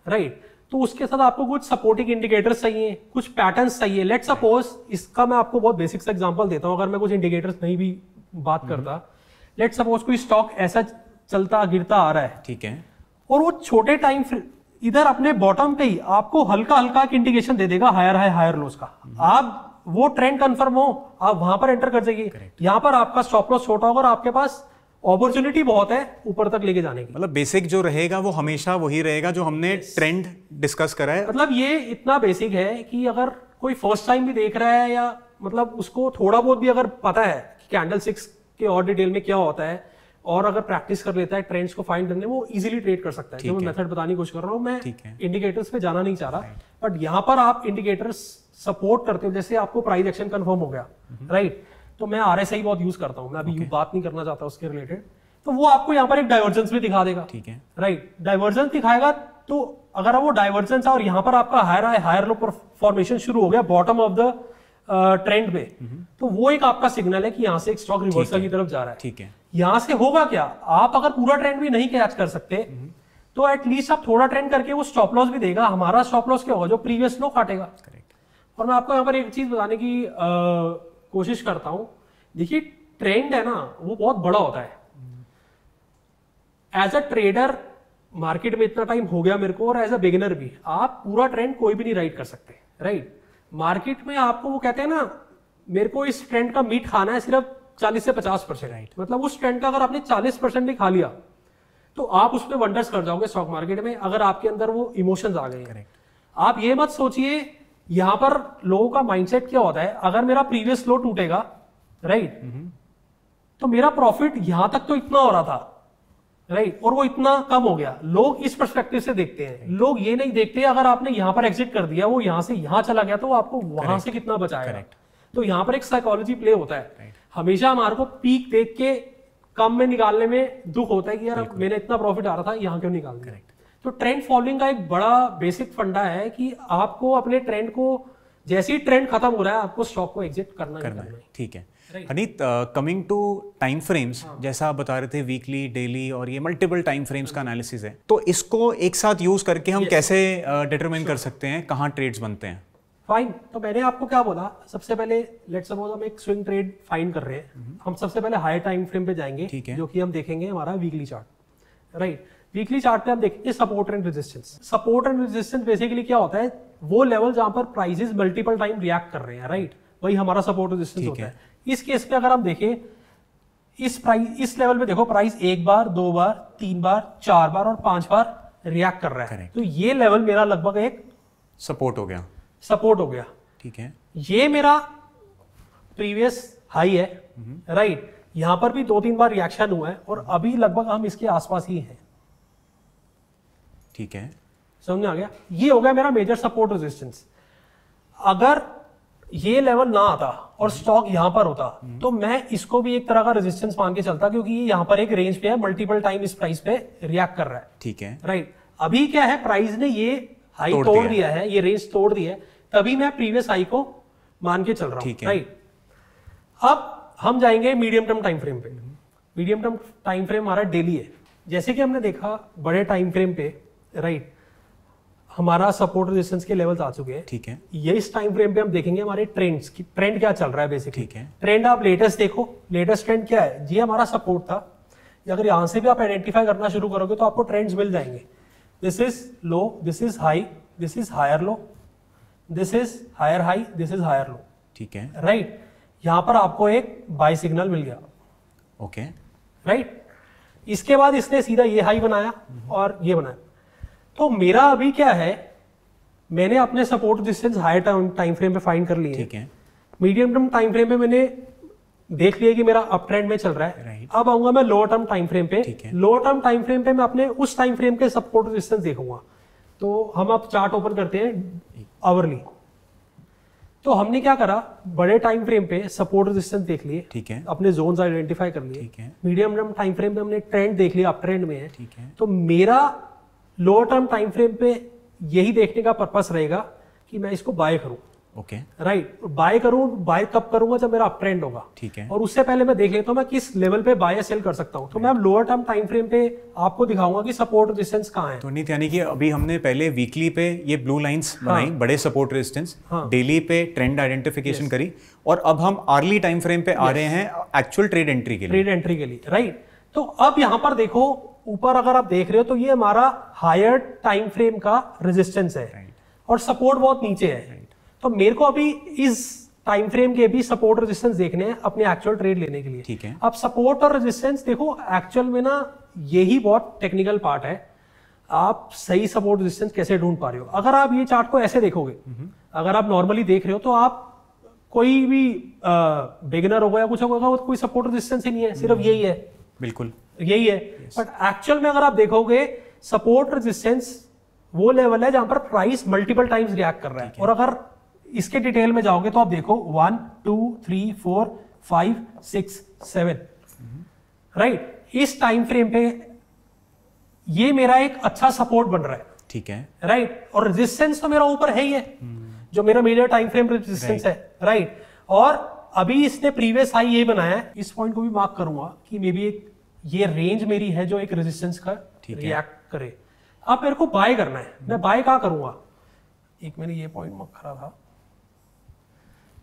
राइट। तो उसके साथ आपको कुछ सपोर्टिंग इंडिकेटर्स चाहिए, कुछ पैटर्न्स चाहिए। लेट सपोज, इसका मैं आपको बहुत बेसिक सा एग्जांपल देता हूं, अगर मैं कुछ इंडिकेटर्स नहीं भी बात करता। लेट सपोज कोई स्टॉक ऐसा चलता गिरता आ रहा है, ठीक है, और वो छोटे टाइम इधर अपने बॉटम पे ही आपको हल्का हल्का एक इंडिकेशन दे देगा हायर हाई हायर लॉस का। आप वो ट्रेंड कंफर्म हो, आप वहां पर एंटर कर जाइए। यहां पर आपका स्टॉप लॉस छोटा होगा और आपके पास अपॉर्चुनिटी बहुत है ऊपर तक लेके जाने की। मतलब बेसिक जो रहेगा वो हमेशा वही रहेगा जो हमने ट्रेंड डिस्कस करा है। मतलब ये इतना बेसिक है कि अगर कोई फर्स्ट टाइम भी देख रहा है, या मतलब उसको थोड़ा बहुत भी अगर पता है कि कैंडल स्टिक्स के और डिटेल में क्या होता है, और अगर प्रैक्टिस कर लेता है ट्रेंड्स को फाइंड करने, वो इजीली ट्रेड कर सकता है। जो मैं मेथड बताने की कोशिश कर रहा हूँ, मैं इंडिकेटर्स पे जाना नहीं चाह रहा, बट यहाँ पर आप इंडिकेटर्स सपोर्ट करते हो। जैसे आपको प्राइस एक्शन कंफर्म हो गया, राइट, तो मैं RSI बहुत यूज करता हूँ, मैं अभी बात नहीं करना चाहता उसके रिलेटेड। तो वो आपको यहाँ पर एक डाइवर्जेंस भी दिखा देगा, ठीक है, राइट। डाइवर्जेंस दिखाएगा, तो अगर वो डाइवर्जेंस है और यहाँ पर आपका हायर लो फॉर्मेशन शुरू हो गया बॉटम ऑफ द ट्रेंड पे, तो वो एक आपका सिग्नल है कि यहाँ से एक स्टॉक रिवर्सल की तरफ जा रहा है। ठीक है, यहां से होगा क्या, आप अगर पूरा ट्रेंड भी नहीं कैच कर सकते तो एटलीस्ट आप थोड़ा ट्रेंड करके वो स्टॉप लॉस भी देगा। हमारा स्टॉप लॉस क्या होगा, जो प्रीवियस लो काटेगा। और मैं आपको यहाँ पर एक चीज बताने की कोशिश करता हूं। देखिए ट्रेंड है ना, वो बहुत बड़ा होता है। एज अ ट्रेडर मार्केट में इतना टाइम हो गया मेरे को, और एज अ बिगिनर भी, आप पूरा ट्रेंड कोई भी नहीं राइट कर सकते, राइट। मार्केट में आपको वो कहते हैं ना, मेरे को इस ट्रेंड का मीट खाना है सिर्फ 40 से 50%, राइट। मतलब उस ट्रेंड का अगर आपने 40% भी खा लिया तो आप उसमें वंडर्स कर जाओगे स्टॉक मार्केट में, अगर आपके अंदर वो इमोशंस आ गए हैं। आप ये मत सोचिए, यहां पर लोगों का माइंडसेट क्या होता है, अगर मेरा प्रीवियस लो टूटेगा, राइट, तो मेरा प्रॉफिट यहां तक तो इतना हो रहा था, राइट, और वो इतना कम हो गया। लोग इस पर्सपेक्टिव से देखते हैं। लोग ये नहीं देखते अगर आपने यहां पर एग्जिट कर दिया, वो यहां से यहां चला गया, तो आपको वहां से कितना बचाएगा। तो यहां पर एक साइकोलॉजी प्ले होता है। हमेशा हमारे को पीक देख के कम में निकालने में दुख होता है कि यार मैंने इतना प्रॉफिट आ रहा था, यहाँ क्यों निकाल दिया। तो ट्रेंड फॉलोइंग का एक बड़ा बेसिक फंडा है कि आपको अपने ट्रेंड को, जैसे ही ट्रेंड खत्म हो रहा है, आपको स्टॉक को एग्जिट करना है। ठीक है Aneet, coming to time frames, जैसा आप बता रहे थे वीकली, डेली और ये मल्टीपल टाइम फ्रेम्स का एनालिसिस है, तो इसको एक साथ यूज करके हम कैसे डिटरमाइन कर सकते हैं कहाँ ट्रेड्स बनते हैं? फाइन, तो मैंने आपको क्या बोला, सबसे पहले लेट्स सपोज हम एक स्विंग ट्रेड फाइंड कर रहे हैं। हम सबसे पहले हाई टाइम फ्रेम पे जाएंगे, जो कि हम देखेंगे हमारा weekly chart, right. Weekly chart पे हम देखेंगे support and resistance. Support and resistance basically क्या होता है, वो लेवल जहां पर प्राइसेस मल्टीपल टाइम रिएक्ट कर रहे हैं, राइट, वही हमारा सपोर्ट रेजिस्टेंस होता है। इस केस पे अगर हम देखें, इस लेवल पे देखो प्राइस 1 बार 2 बार 3 बार 4 बार और 5 बार रिएक्ट कर रहा है। तो ये लेवल मेरा लगभग एक सपोर्ट हो गया, सपोर्ट हो गया, ठीक है। ये मेरा प्रीवियस हाई है, राइट। यहां पर भी 2-3 बार रिएक्शन हुआ है और अभी लगभग हम इसके आसपास ही हैं, ठीक है। समझ में आ गया? ये हो गया मेरा मेजर सपोर्ट रेजिस्टेंस। अगर ये लेवल ना आता और स्टॉक यहां पर होता तो मैं इसको भी एक तरह का रेजिस्टेंस मान के चलता, क्योंकि ये यहां पर एक रेंज पे है, मल्टीपल टाइम इस प्राइस पे रिएक्ट कर रहा है, ठीक है, राइट। अभी क्या है, प्राइस ने ये हाई तोड़ दिया है, ये रेंज तोड़ दी है, तभी मैं प्रीवियस हाई को मान के चल रहा हूं, राइट। अब हम जाएंगे मीडियम टर्म टाइम फ्रेम पे। मीडियम टर्म टाइम फ्रेम हमारा डेली है। जैसे कि हमने देखा बड़े टाइम फ्रेम पे, राइट, हमारा सपोर्ट रेजिस्टेंस के लेवल्स आ चुके हैं, ठीक है। ये इस टाइम फ्रेम पे हम देखेंगे हमारे ट्रेंड्स की, ट्रेंड क्या चल रहा है बेसिकली, ठीक है। ट्रेंड आप लेटेस्ट देखो, लेटेस्ट ट्रेंड क्या है, ये हमारा सपोर्ट था। अगर यहां से भी आप आइडेंटिफाई करना शुरू करोगे तो आपको ट्रेंड्स मिल जाएंगे। This is low, this is high, this is higher low, this is higher high, this is higher low, ठीक है, राइट। यहां पर आपको एक बाय सिग्नल मिल गया, ओके, राइट। इसके बाद इसने सीधा ये हाई बनाया और ये बनाया। तो मेरा अभी क्या है, मैंने अपने support resistance high time frame पे फाइंड कर लिए, ठीक है। मीडियम टर्म टाइम फ्रेम पे मैंने देख लिया कि मेरा अप ट्रेंड में चल रहा है। Right. अब आऊंगा मैं लोअर टर्म टाइम फ्रेम पे। ठीक है। लोअर टर्म टाइम फ्रेम पे मैं अपने उस टाइम फ्रेम के सपोर्ट रेजिस्टेंस देखूंगा। तो हम अब चार्ट ओपन करते हैं आवरली। तो हमने क्या करा, बड़े टाइम फ्रेम पे सपोर्ट रेजिस्टेंस देख लिए, ठीक है। अपने जोन्स आइडेंटिफाई कर लिए। ठीक है। मीडियम टर्म टाइम फ्रेम पे हमने ट्रेंड देख लिया, अप ट्रेंड में है। ठीक है। तो मेरा लोअर टर्म टाइम फ्रेम पे यही देखने का पर्पस रहेगा कि मैं इसको बाय करूं। ओके। राइट, बाय करूं, बाय कब करूंगा, जब मेरा अप ट्रेंड होगा। ठीक है। और उससे पहले मैं देख लेता हूं मैं किस लेवल पे बाय या सेल कर सकता हूं। तो मैं अब लोअर टर्म टाइम फ्रेम पे आपको दिखाऊंगा कि सपोर्ट रेजिस्टेंस कहां है। तो नीत, यानी कि अभी हमने पहले वीकली पे ये ब्लू लाइंस बनाई, बड़े सपोर्ट रेजिस्टेंस, डेली पे ट्रेंड आइडेंटिफिकेशन करी, और अब हम आर्ली टाइम फ्रेम पे आ रहे हैं एक्चुअल ट्रेड एंट्री के लिए। राइट। तो अब यहां पर देखो, ऊपर अगर आप देख रहे हो तो ये हमारा हायर टाइम फ्रेम का रेजिस्टेंस है और सपोर्ट बहुत नीचे है। तो मेरे को अभी इस टाइम फ्रेम के भी सपोर्ट रेजिस्टेंस देखने हैं अपने एक्चुअल ट्रेड लेने के लिए। ठीक है। अब सपोर्ट और रेजिस्टेंस देखो, एक्चुअल में ना यही बहुत टेक्निकल पार्ट है, आप सही सपोर्ट रेजिस्टेंस कैसे ढूंढ पा रहे हो। अगर आप ये चार्ट को ऐसे देखोगे, अगर आप नॉर्मली देख रहे हो, तो आप कोई भी बिगिनर होगा या कुछ होगा, कोई सपोर्ट रेजिस्टेंस ही नहीं है, सिर्फ यही है। बिल्कुल यही है। बट एक्चुअल में अगर आप देखोगे, सपोर्ट रेजिस्टेंस वो लेवल है जहां पर प्राइस मल्टीपल टाइम्स रिएक्ट कर रहा है। और अगर इसके डिटेल में जाओगे तो आप देखो 1 2 3 4 5 6 7, राइट। इस टाइम फ्रेम पे ये मेरा एक अच्छा सपोर्ट बन रहा है। ठीक है। राइट। और रेजिस्टेंस तो मेरा ऊपर है ही है, जो मेरा मीडियम टाइम फ्रेम रेजिस्टेंस है। राइट। और अभी इसने प्रीवियस हाई ये बनाया है, इस पॉइंट को भी मार्क करूंगा कि मे बी एक ये रेंज मेरी है जो एक रेजिस्टेंस का रिएक्ट करे। अब मेरे को बाय करना है, मैं बाय कहां करूंगा, एक मैंने ये पॉइंट मार्क करा था।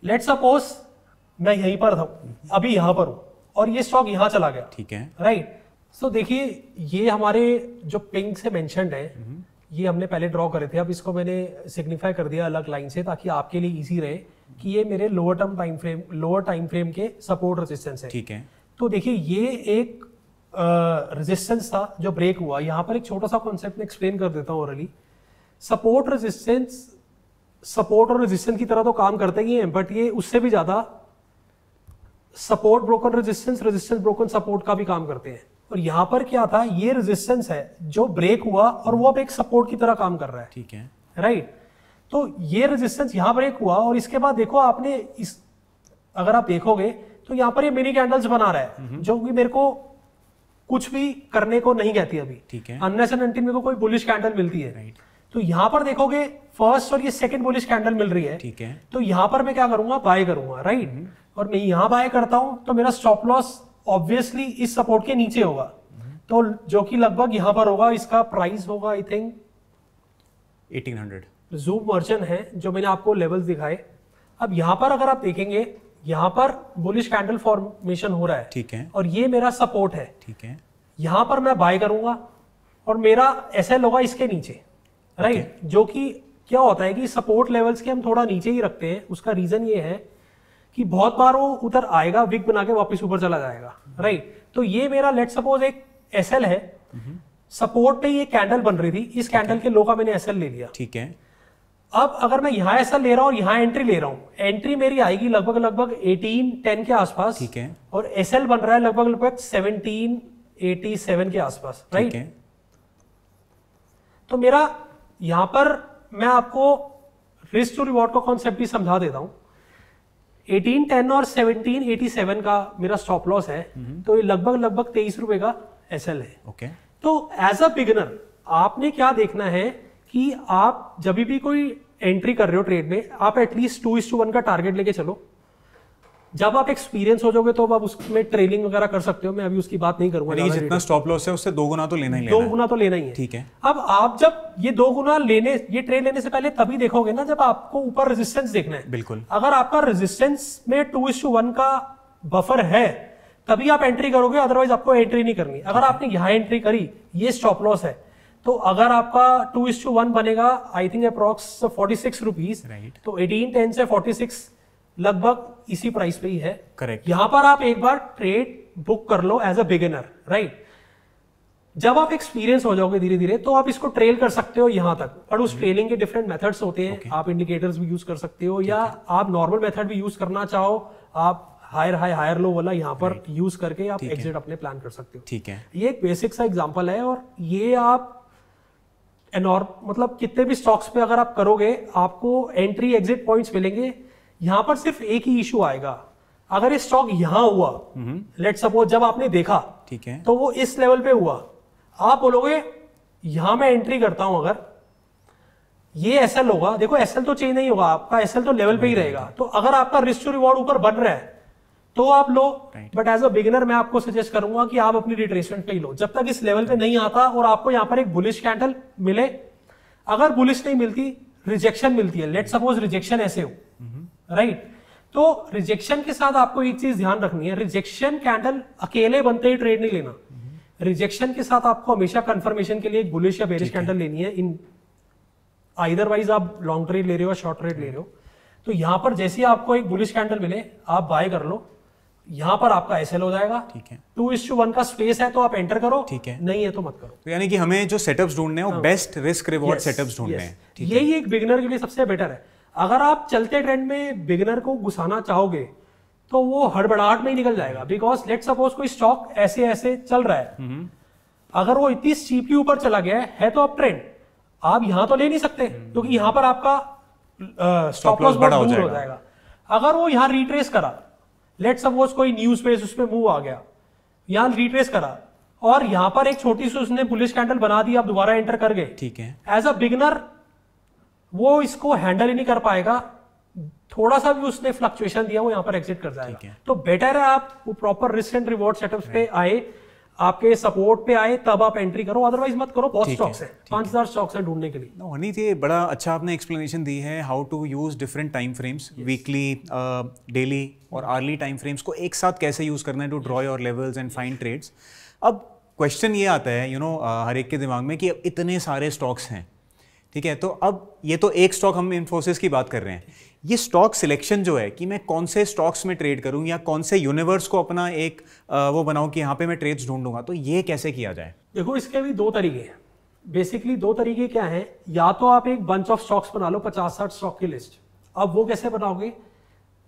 लेट्स सपोज मैं यहीं पर था, अभी यहां पर हूं और ये स्टॉक यहां चला गया। ठीक है। राइट। सो देखिए, ये हमारे जो पिंक से मेंशन्ड है, ये हमने पहले ड्रॉ करे थे। अब इसको मैंने सिग्निफाई कर दिया अलग लाइन से, ताकि आपके लिए इजी रहे कि ये मेरे लोअर टाइम फ्रेम के सपोर्ट रेजिस्टेंस है। ठीक है। तो देखिए, ये एक रेजिस्टेंस था जो ब्रेक हुआ। यहां पर एक छोटा सा कॉन्सेप्ट में एक्सप्लेन कर देता हूं ओरली। सपोर्ट और रेजिस्टेंस की तरह तो काम करते ही हैं, बट ये उससे भी ज्यादा support broken resistance, resistance broken support का भी काम करते हैं। और यहां पर क्या था, ये रेजिस्टेंस है जो ब्रेक हुआ और वो अब एक सपोर्ट की तरह काम कर रहा है। ठीक है। राइट। तो ये रेजिस्टेंस यहां ब्रेक हुआ और इसके बाद देखो आपने अगर आप देखोगे तो यहां पर ये मिनी कैंडल्स बना रहा है, जो कि मेरे को कुछ भी करने को नहीं कहती अभी। ठीक है। अनलेस एंड अनटिल मेरे को कोई बुलिश कैंडल मिलती है। राइट। तो यहां पर देखोगे फर्स्ट और ये सेकंड बुलिश कैंडल मिल रही है। ठीक है। तो यहां पर मैं क्या करूंगा, बाय करूंगा। राइट। और मैं यहां बाय करता हूं तो मेरा स्टॉप लॉस ऑब्वियसली इस सपोर्ट के नीचे होगा, तो जो कि लगभग यहां पर होगा। इसका प्राइस होगा आई थिंक 1800। जूम वर्जन है जो मैंने आपको लेवल्स दिखाए। अब यहां पर अगर आप देखेंगे, यहां पर बुलिश कैंडल फॉर्मेशन हो रहा है। ठीक है। और ये मेरा सपोर्ट है। ठीक है। यहां पर मैं बाय करूंगा और मेरा एसएल होगा इसके नीचे। राइट। जो कि क्या होता है कि सपोर्ट लेवल्स के हम थोड़ा नीचे ही रखते हैं। उसका रीजन ये है कि बहुत बार वो उधर आएगा, विक बना के वापस ऊपर चला जाएगा। राइट। तो ये मेरा लेट सपोज एक एसएल है, सपोर्ट पे ये कैंडल बन रही थी, इस कैंडल के लो का मैंने एसएल ले लिया। ठीक है। अब अगर मैं यहां एसएल ले रहा हूं और यहां एंट्री ले रहा हूं, एंट्री मेरी आएगी लगभग 1810 के आसपास। ठीक है। और एसएल बन रहा है लगभग 1787 के आसपास। राइट। तो मेरा यहां पर मैं आपको रिस्क टू रिवॉर्ड का कॉन्सेप्ट भी समझा देता हूं। 1810 और 1787 का मेरा स्टॉप लॉस है, तो ये लगभग 23 रुपए का एसएल है। ओके। तो एज अ बिगिनर आपने क्या देखना है कि आप जब भी कोई एंट्री कर रहे हो ट्रेड में, आप एटलीस्ट 2:1 का टारगेट लेके चलो। जब आप एक्सपीरियंस हो जाओगे तो आप उसमें ट्रेलिंग वगैरह कर सकते हो, मैं अभी उसकी बात नहीं करूंगा। जितना स्टॉप लॉस है उससे 2 गुना तो लेना ही लेना 2 गुना तो लेना ही है। ठीक है। अब आप जब ये 2 गुना ये ट्रेड लेने से पहले तभी देखोगे ना जब आपको ऊपर रेजिस्टेंस देखना है। बिल्कुल। अगर आपका रेजिस्टेंस में 2:1 का बफर है तभी आप एंट्री करोगे, अदरवाइज आपको एंट्री नहीं करनी। अगर आपने यहां एंट्री करी, ये स्टॉप लॉस है, तो अगर आपका 2:1 बनेगा आई थिंक अप्रॉक्स 46 रुपीज, तो 1810 से 46 लगभग इसी प्राइस पे ही है। करेक्ट। यहां पर आप एक बार ट्रेड बुक कर लो एज अ बिगिनर। राइट। जब आप एक्सपीरियंस हो जाओगे धीरे धीरे तो आप इसको ट्रेल कर सकते हो यहाँ तक, पर उस ट्रेलिंग के डिफरेंट मेथड्स होते हैं। आप इंडिकेटर्स भी यूज कर सकते हो या आप नॉर्मल मेथड भी यूज करना चाहो, आप हायर हाई हायर लो वाला यहाँ पर यूज करके आप एग्जिट अपने प्लान कर सकते हो। ठीक है, ये एक बेसिक सा एग्जांपल है और ये आप मतलब कितने भी स्टॉक्स पे अगर आप करोगे आपको एंट्री एग्जिट पॉइंट्स मिलेंगे। यहाँ पर सिर्फ एक ही इशू आएगा, अगर ये स्टॉक यहां हुआ, लेट सपोज जब आपने देखा, ठीक है, तो वो इस लेवल पे हुआ, आप बोलोगे यहां मैं एंट्री करता हूं, अगर ये एसएल होगा, देखो एसएल तो चेंज नहीं होगा, आपका एसएल तो लेवल पे ही रहेगा। तो अगर आपका रिस्क टू रिवॉर्ड ऊपर बन रहा है तो आप लो, बट एज अ बिगिनर मैं आपको सजेस्ट करूंगा कि आप अपनी रिट्रेसमेंट पे ही लो जब तक इस लेवल पे नहीं आता और आपको यहां पर एक बुलिश कैंडल मिले। अगर बुलिश नहीं मिलती, रिजेक्शन मिलती है, लेट सपोज रिजेक्शन ऐसे हो, राइट, तो रिजेक्शन के साथ आपको एक चीज ध्यान रखनी है, रिजेक्शन कैंडल अकेले बनते ही ट्रेड नहीं लेना। रिजेक्शन के साथ आपको हमेशा कंफर्मेशन के लिए एक बुलिश या बेरिश कैंडल लेनी है। इन आइदरवाइज आप लॉन्ग ट्रेड ले रहे हो, शॉर्ट ट्रेड ले रहे हो, तो यहां पर जैसे ही आपको एक बुलिश कैंडल मिले आप बाय कर लो, यहां पर आपका एसएल हो जाएगा। ठीक है, 2:1 का स्पेस है तो आप एंटर करो, ठीक है, नहीं है तो मत करो। तो यानी कि हमें जो सेटअप्स ढूंढने हैं वो बेस्ट रिस्क रिवॉर्ड सेटअप्स ढूंढने हैं। यही एक बिगिनर के लिए सबसे बेटर है। अगर आप चलते ट्रेंड में बिगिनर को घुसाना चाहोगे तो वो हड़बड़ाहट में ही निकल जाएगा, बिकॉज लेट सपोज कोई स्टॉक ऐसे ऐसे चल रहा है, अगर वो इतनी स्टीपली ऊपर चला गया है तो अब ट्रेंड आप यहां तो ले नहीं सकते क्योंकि यहां पर आपका स्टॉप लॉस बड़ा हो जाएगा। अगर वो यहां रिट्रेस करा, लेट सपोज कोई न्यूज पे उसमें मूव आ गया, यहां रिट्रेस करा और यहां पर एक छोटी सी उसने बुलिश कैंडल बना दी, आप दोबारा एंटर कर गए, ठीक है, एज अ बिगिनर वो इसको हैंडल ही नहीं कर पाएगा, थोड़ा सा भी उसने फ्लक्चुएशन दिया वो यहां पर एग्जिट कर जाएगा। तो बेटर है आप proper risk and reward setups पे आए, आपके सपोर्ट पे आए तब आप एंट्री करो, अदरवाइज मत करो। बहुत स्टॉक्स है, 5000 स्टॉक्स है ढूंढने के लिए। हनीत, ये बड़ा अच्छा आपने एक्सप्लेनेशन दी है how to use different time frames, weekly, daily और आर्ली टाइम फ्रेम्स को एक साथ कैसे यूज करना है to draw your levels and find trades. अब क्वेश्चन ये आता है हर एक के दिमाग में कि अब इतने सारे स्टॉक्स हैं, ठीक है, तो अब ये तो एक स्टॉक हम इन्फोसिस की बात कर रहे हैं, ये स्टॉक सिलेक्शन जो है कि मैं कौन से स्टॉक्स में ट्रेड करूं या कौन से यूनिवर्स को अपना एक वो बनाऊं कि यहाँ पे मैं ट्रेड्स ढूंढूंगा, तो ये कैसे किया जाए? देखो इसके भी दो तरीके हैं, बेसिकली दो तरीके क्या हैं, या तो आप एक बंच ऑफ स्टॉक्स बना लो 50-60 स्टॉक की लिस्ट। अब वो कैसे बनाओगे,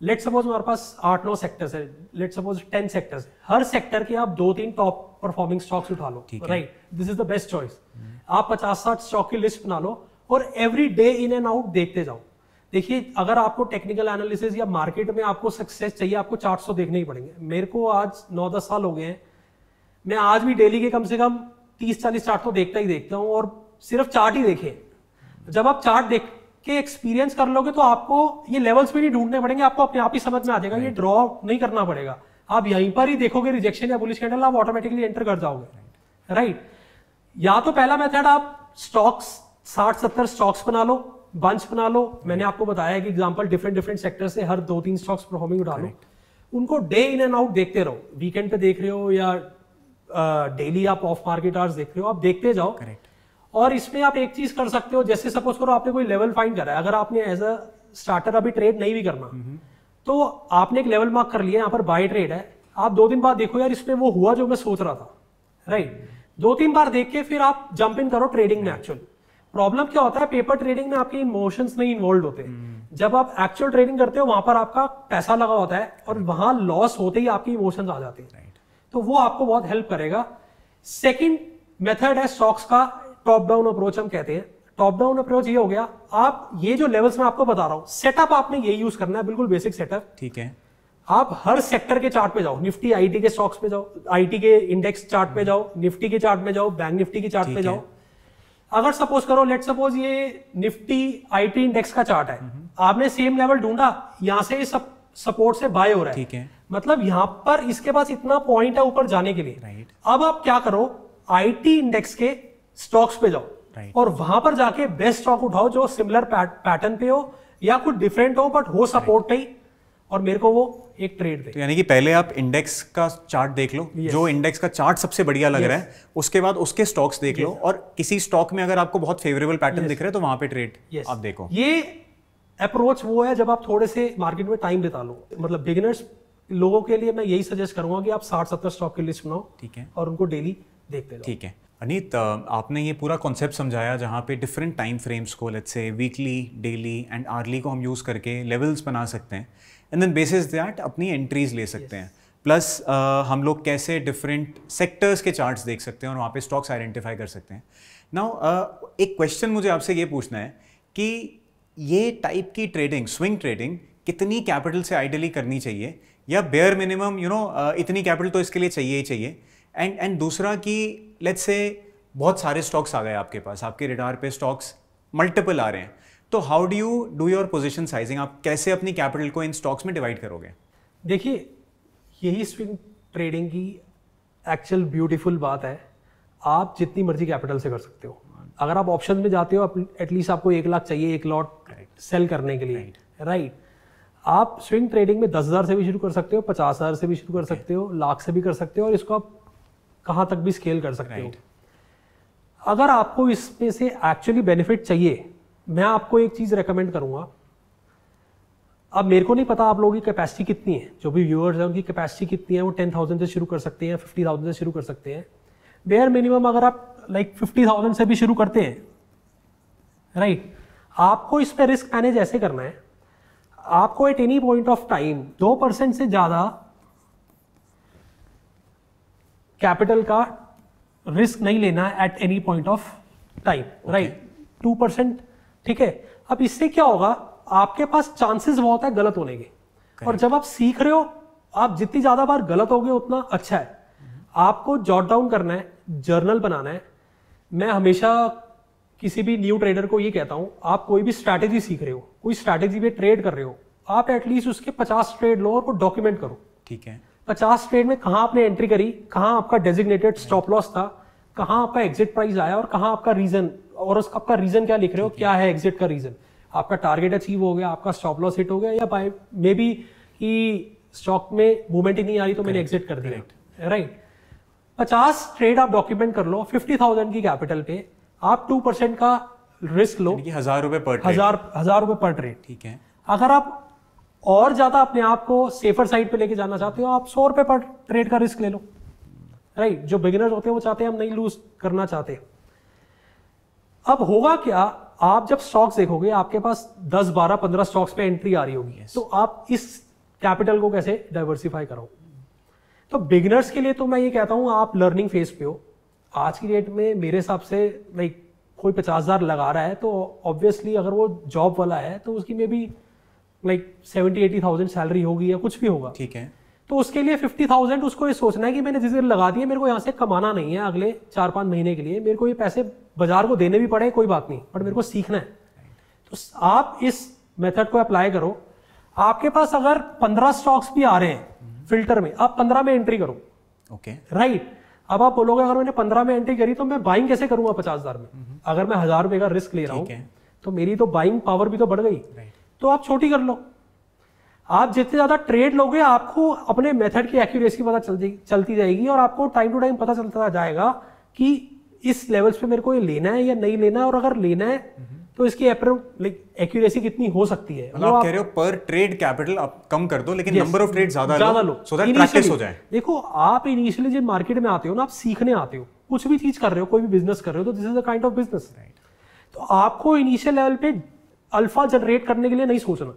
लेट सपोज हमारे पास 8-9 सेक्टर्स है, लेट सपोज 10 सेक्टर्स, हर सेक्टर के आप 2-3 टॉप परफॉर्मिंग स्टॉक्स उठा लो, right, this is the best choice. आप 50-60 स्टॉक की लिस्ट बना लो और every day in and out देखते जाओ। देखिए अगर आपको टेक्निकल एनालिसिस या मार्केट में आपको सक्सेस चाहिए, आपको चार्ट्स तो देखने ही पड़ेंगे। मेरे को आज 9-10 साल हो गए हैं, मैं आज भी डेली के कम से कम 30-40 चार्ट तो देखता ही देखता हूं, और सिर्फ चार्ट ही देखे। जब आप चार्ट देख के एक्सपीरियंस कर लोगे तो आपको ये लेवल्स भी नहीं ढूंढने पड़ेंगे, आपको अपने आप ही समझ में आ जाएगा, ये ड्रॉ नहीं करना पड़ेगा। आप यहीं पर ही देखोगे रिजेक्शन या बुलिश कैंडल, आप ऑटोमेटिकली एंटर कर जाओगे, राइट। या तो पहला मेथड आप स्टॉक्स 60-70 स्टॉक्स बना लो, बंच बना लो। मैंने आपको बताया कि एग्जांपल डिफरेंट सेक्टर से हर 2-3 स्टॉक्स परफॉर्मिंग उठा लो, उनको डे इन एंड आउट देखते रहो। वीकेंड पे देख रहे हो या डेली आप ऑफ मार्केट आवर्स देख रहे हो, आप देखते जाओ। और इसमें आप एक चीज कर सकते हो, जैसे सपोज करो आपने कोई लेवल फाइंड करा है, अगर आपने एज अ स्टार्टर अभी ट्रेड नहीं भी करना तो आपने एक लेवल मार्क कर लिया, यहाँ पर बाय ट्रेड है, आप 2 दिन बाद देखो यार इसमें वो हुआ जो मैं सोच रहा था, राइट। 2-3 बार देख के फिर आप जंप इन करो ट्रेडिंग में। एक्चुअल प्रॉब्लम क्या होता है, पेपर ट्रेडिंग में आपके इमोशंस नहीं इन्वॉल्व होते। जब आप एक्चुअल ट्रेडिंग करते हो वहां पर आपका पैसा लगा होता है और वहां लॉस होते ही आपके इमोशंस आ जाते हैं, तो वो आपको बहुत हेल्प करेगा। सेकंड मेथड है स्टॉक्स का टॉप डाउन अप्रोच, हम कहते हैं। टॉप डाउन अप्रोच ये हो गया, आप ये जो लेवल्स मैं आपको बता रहा हूं, सेटअप आपने ये यूज करना है, बिल्कुल बेसिक सेटअप, ठीक है। आप हर सेक्टर के चार्ट पे जाओ, निफ्टी आईटी के स्टॉक्स पे जाओ, आईटी के इंडेक्स चार्ट पे जाओ, निफ्टी के चार्ट में जाओ, बैंक निफ्टी के चार्ट पे जाओ। अगर सपोज करो, लेट सपोज ये निफ्टी आईटी इंडेक्स का चार्ट है, आपने सेम लेवल ढूंढा, यहां से सपोर्ट से बाय हो रहा है, ठीक है, मतलब यहां पर इसके पास इतना पॉइंट है ऊपर जाने के लिए, राइट। अब आप क्या करो, आईटी इंडेक्स के स्टॉक्स पे जाओ, राइट, और वहां पर जाके बेस्ट स्टॉक उठाओ जो सिमिलर पैटर्न पे हो या कुछ डिफरेंट हो बट हो सपोर्ट पे ही, और मेरे को वो एक ट्रेड दे। तो यानी कि पहले आप इंडेक्स का चार्ट देख लो, जो इंडेक्स का चार्ट सबसे बढ़िया लग रहा है, उसके बाद उसके स्टॉक्स देख लो, और किसी स्टॉक में अगर आपको बहुत फेवरेबल पैटर्न दिख रहा है तो वहां पे ट्रेड आप देखो। ये अप्रोच वो है जब आप थोड़े से मार्केट में टाइम बिता लो। मतलब बिगिनर्स लोगों के लिए मैं यही सजेस्ट करूंगा कि आप 60-70 स्टॉक की लिस्ट बनाओ, ठीक है, और उनको डेली देखते जाओ। ठीक है। अनीत, आपने ये पूरा कॉन्सेप्ट समझाया जहाँ पे डिफरेंट टाइम फ्रेम्स को, let's say weekly, daily and hourly को हम यूज़ करके लेवल्स बना सकते हैं एंड देन बेसिस दैट अपनी एंट्रीज ले सकते हैं। प्लस हम लोग कैसे डिफरेंट सेक्टर्स के चार्ट्स देख सकते हैं और वहाँ पे स्टॉक्स आइडेंटिफाई कर सकते हैं। नाउ एक क्वेश्चन मुझे आपसे ये पूछना है कि ये टाइप की ट्रेडिंग, स्विंग ट्रेडिंग, कितनी कैपिटल से आइडियली करनी चाहिए, या बेयर मिनिमम इतनी कैपिटल तो इसके लिए चाहिए ही चाहिए। एंड दूसरा कि लेट्स से बहुत सारे स्टॉक्स आ गए आपके पास, आपके रेडार पे स्टॉक्स मल्टीपल आ रहे हैं, तो how do you do your position sizing? आप कैसे अपनी कैपिटल को इन स्टॉक्स में डिवाइड करोगे? देखिए, यही स्विंग ट्रेडिंग की एक्चुअल ब्यूटीफुल बात है। आप जितनी मर्जी कैपिटल से कर सकते हो। अगर आप ऑप्शन में जाते हो, एटलीस्ट आपको 1 लाख चाहिए एक लॉट सेल करने के लिए, राइट। आप स्विंग ट्रेडिंग में 10,000 से भी शुरू कर सकते हो, 50,000 से भी शुरू कर सकते हो, लाख से भी कर सकते हो, और इसको आप कहाँ तक भी स्केल कर सकते हो। अगर आपको इसमें से एक्चुअली बेनिफिट चाहिए, मैं आपको एक चीज़ रेकमेंड करूँगा। अब मेरे को नहीं पता आप लोगों की कैपेसिटी कितनी है, जो भी व्यूअर्स हैं उनकी कैपेसिटी कितनी है। वो 10,000 से शुरू कर सकते हैं, 50,000 से शुरू कर सकते हैं। बेयर मिनिमम अगर आप 50,000 से भी शुरू करते हैं, राइट, आपको इस पर रिस्क मैनेज ऐसे करना है। आपको at any point of time 2% से ज़्यादा कैपिटल का रिस्क नहीं लेना है at any point of time, right. 2%, ठीक है। अब इससे क्या होगा, आपके पास चांसेस बहुत है गलत होने के, और जब आप सीख रहे हो, आप जितनी ज्यादा बार गलत होगे उतना अच्छा है। आपको जॉट डाउन करना है, जर्नल बनाना है। मैं हमेशा किसी भी न्यू ट्रेडर को ये कहता हूं, आप कोई भी स्ट्रैटेजी सीख रहे हो, कोई स्ट्रैटेजी पे ट्रेड कर रहे हो, आप एटलीस्ट उसके 50 ट्रेड लो और वो डॉक्यूमेंट करो। ठीक है। 50 ट्रेड में कहाँ आपने एंट्री करी, कहाँ आपका डेजिग्नेटेड स्टॉप लॉस था, कहाँ आपका एग्जिट प्राइस आया, और कहाँ आपका रीजन, और उसका आपका रीजन क्या लिख रहे हो, क्या है एग्जिट का रीजन। आपका टारगेट अचीव हो गया, आपका स्टॉप लॉस हिट हो गया, या बाय मे बी कि स्टॉक में मूवमेंट ही नहीं आ रही तो मैंने एग्जिट कर दिया, राइट। 50 ट्रेड आप डॉक्यूमेंट कर लो। 50,000 की कैपिटल पे आप 2% का रिस्क लो, 1,000 रुपए पर ट्रेड, 1,000 रुपए पर ट्रेड, ठीक है। अगर आप और ज्यादा अपने आप को सेफर साइड पे लेके जाना चाहते हो, आप 100 रुपए पर ट्रेड का रिस्क ले लो, राइट। जो बिगिनर्स होते हैं वो चाहते हैं हम नहीं लूज करना चाहते। अब होगा क्या, आप जब स्टॉक्स देखोगे, आपके पास 10, 12, 15 स्टॉक्स पे एंट्री आ रही होगी, तो आप इस कैपिटल को कैसे डाइवर्सिफाई करो। तो बिगिनर्स के लिए तो मैं ये कहता हूं, आप लर्निंग फेज पे हो। आज की डेट में मेरे हिसाब से लाइक कोई 50,000 लगा रहा है, तो ऑब्वियसली अगर वो जॉब वाला है तो उसकी में भी लाइक 70-80,000 सैलरी होगी या कुछ भी होगा, ठीक है। तो उसके लिए 50,000 उसको ये सोचना है कि मैंने जिस दिन लगा दिए, मेरे को यहाँ से कमाना नहीं है अगले 4-5 महीने के लिए, मेरे को ये पैसे बाजार को देने भी पड़े कोई बात नहीं, बट मेरे को सीखना है। तो आप इस मेथड को अप्लाई करो। आपके पास अगर 15 स्टॉक्स भी आ रहे हैं फिल्टर में, आप 15 में एंट्री करो, ओके, राइट। अब आप बोलोगे अगर मैंने 15 में एंट्री करी तो मैं बाइंग कैसे करूंगा 50,000 में? अगर मैं 1,000 रुपए का रिस्क ले रहा हूं तो मेरी तो बाइंग पावर भी तो बढ़ गई। तो आप छोटी कर लो। आप जितने ज्यादा ट्रेड लोगे, आपको अपने मेथड की एक्यूरेसी पता चलती जाएगी, और आपको टाइम टू टाइम पता चलता जाएगा कि इस लेवल्स पे मेरे को ये लेना है या नहीं लेना है, और अगर लेना है तो इसकी एक्यूरेसी कितनी हो सकती है। मतलब आप कह रहे हो पर ट्रेड कैपिटल आप कम कर दो, लेकिन नंबर ऑफ ट्रेड ज्यादा लो, सो दैट प्रैक्टिस हो जाए। देखो, आप इनिशियली जब मार्केट में आते हो ना, आप सीखने आते हो, कुछ भी चीज कर रहे हो, कोई भी बिजनेस कर रहे हो, तो this is the kind of business. तो आपको इनिशियल लेवल पे अल्फा जनरेट करने के लिए नहीं सोचना,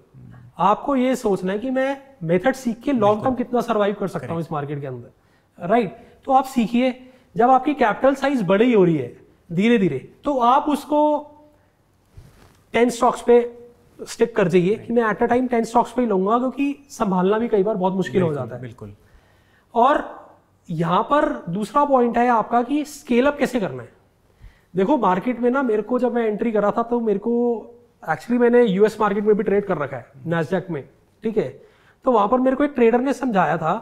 आपको ये सोचना है कि मैं मेथड सीख के लॉन्ग टर्म कितना सर्वाइव कर सकता हूं इस मार्केट के अंदर, राइट। तो आप सीखिए। जब आपकी कैपिटल साइज बड़ी हो रही है धीरे धीरे, तो आप उसको 10 स्टॉक्स पे स्टिक कर जाइए कि मैं एट अ टाइम 10 स्टॉक्स पे ही लूंगा, क्योंकि संभालना भी कई बार बहुत मुश्किल हो जाता है। बिल्कुल। और यहां पर दूसरा पॉइंट है आपका कि स्केल अप कैसे करना है। देखो, मार्केट में ना, मेरे को जब मैं एंट्री करा था तो मेरे को एक्चुअली मैंने यूएस मार्केट में भी ट्रेड कर रखा है, नैस्डैक में, ठीक है। तो वहां पर मेरे को एक ट्रेडर ने समझाया था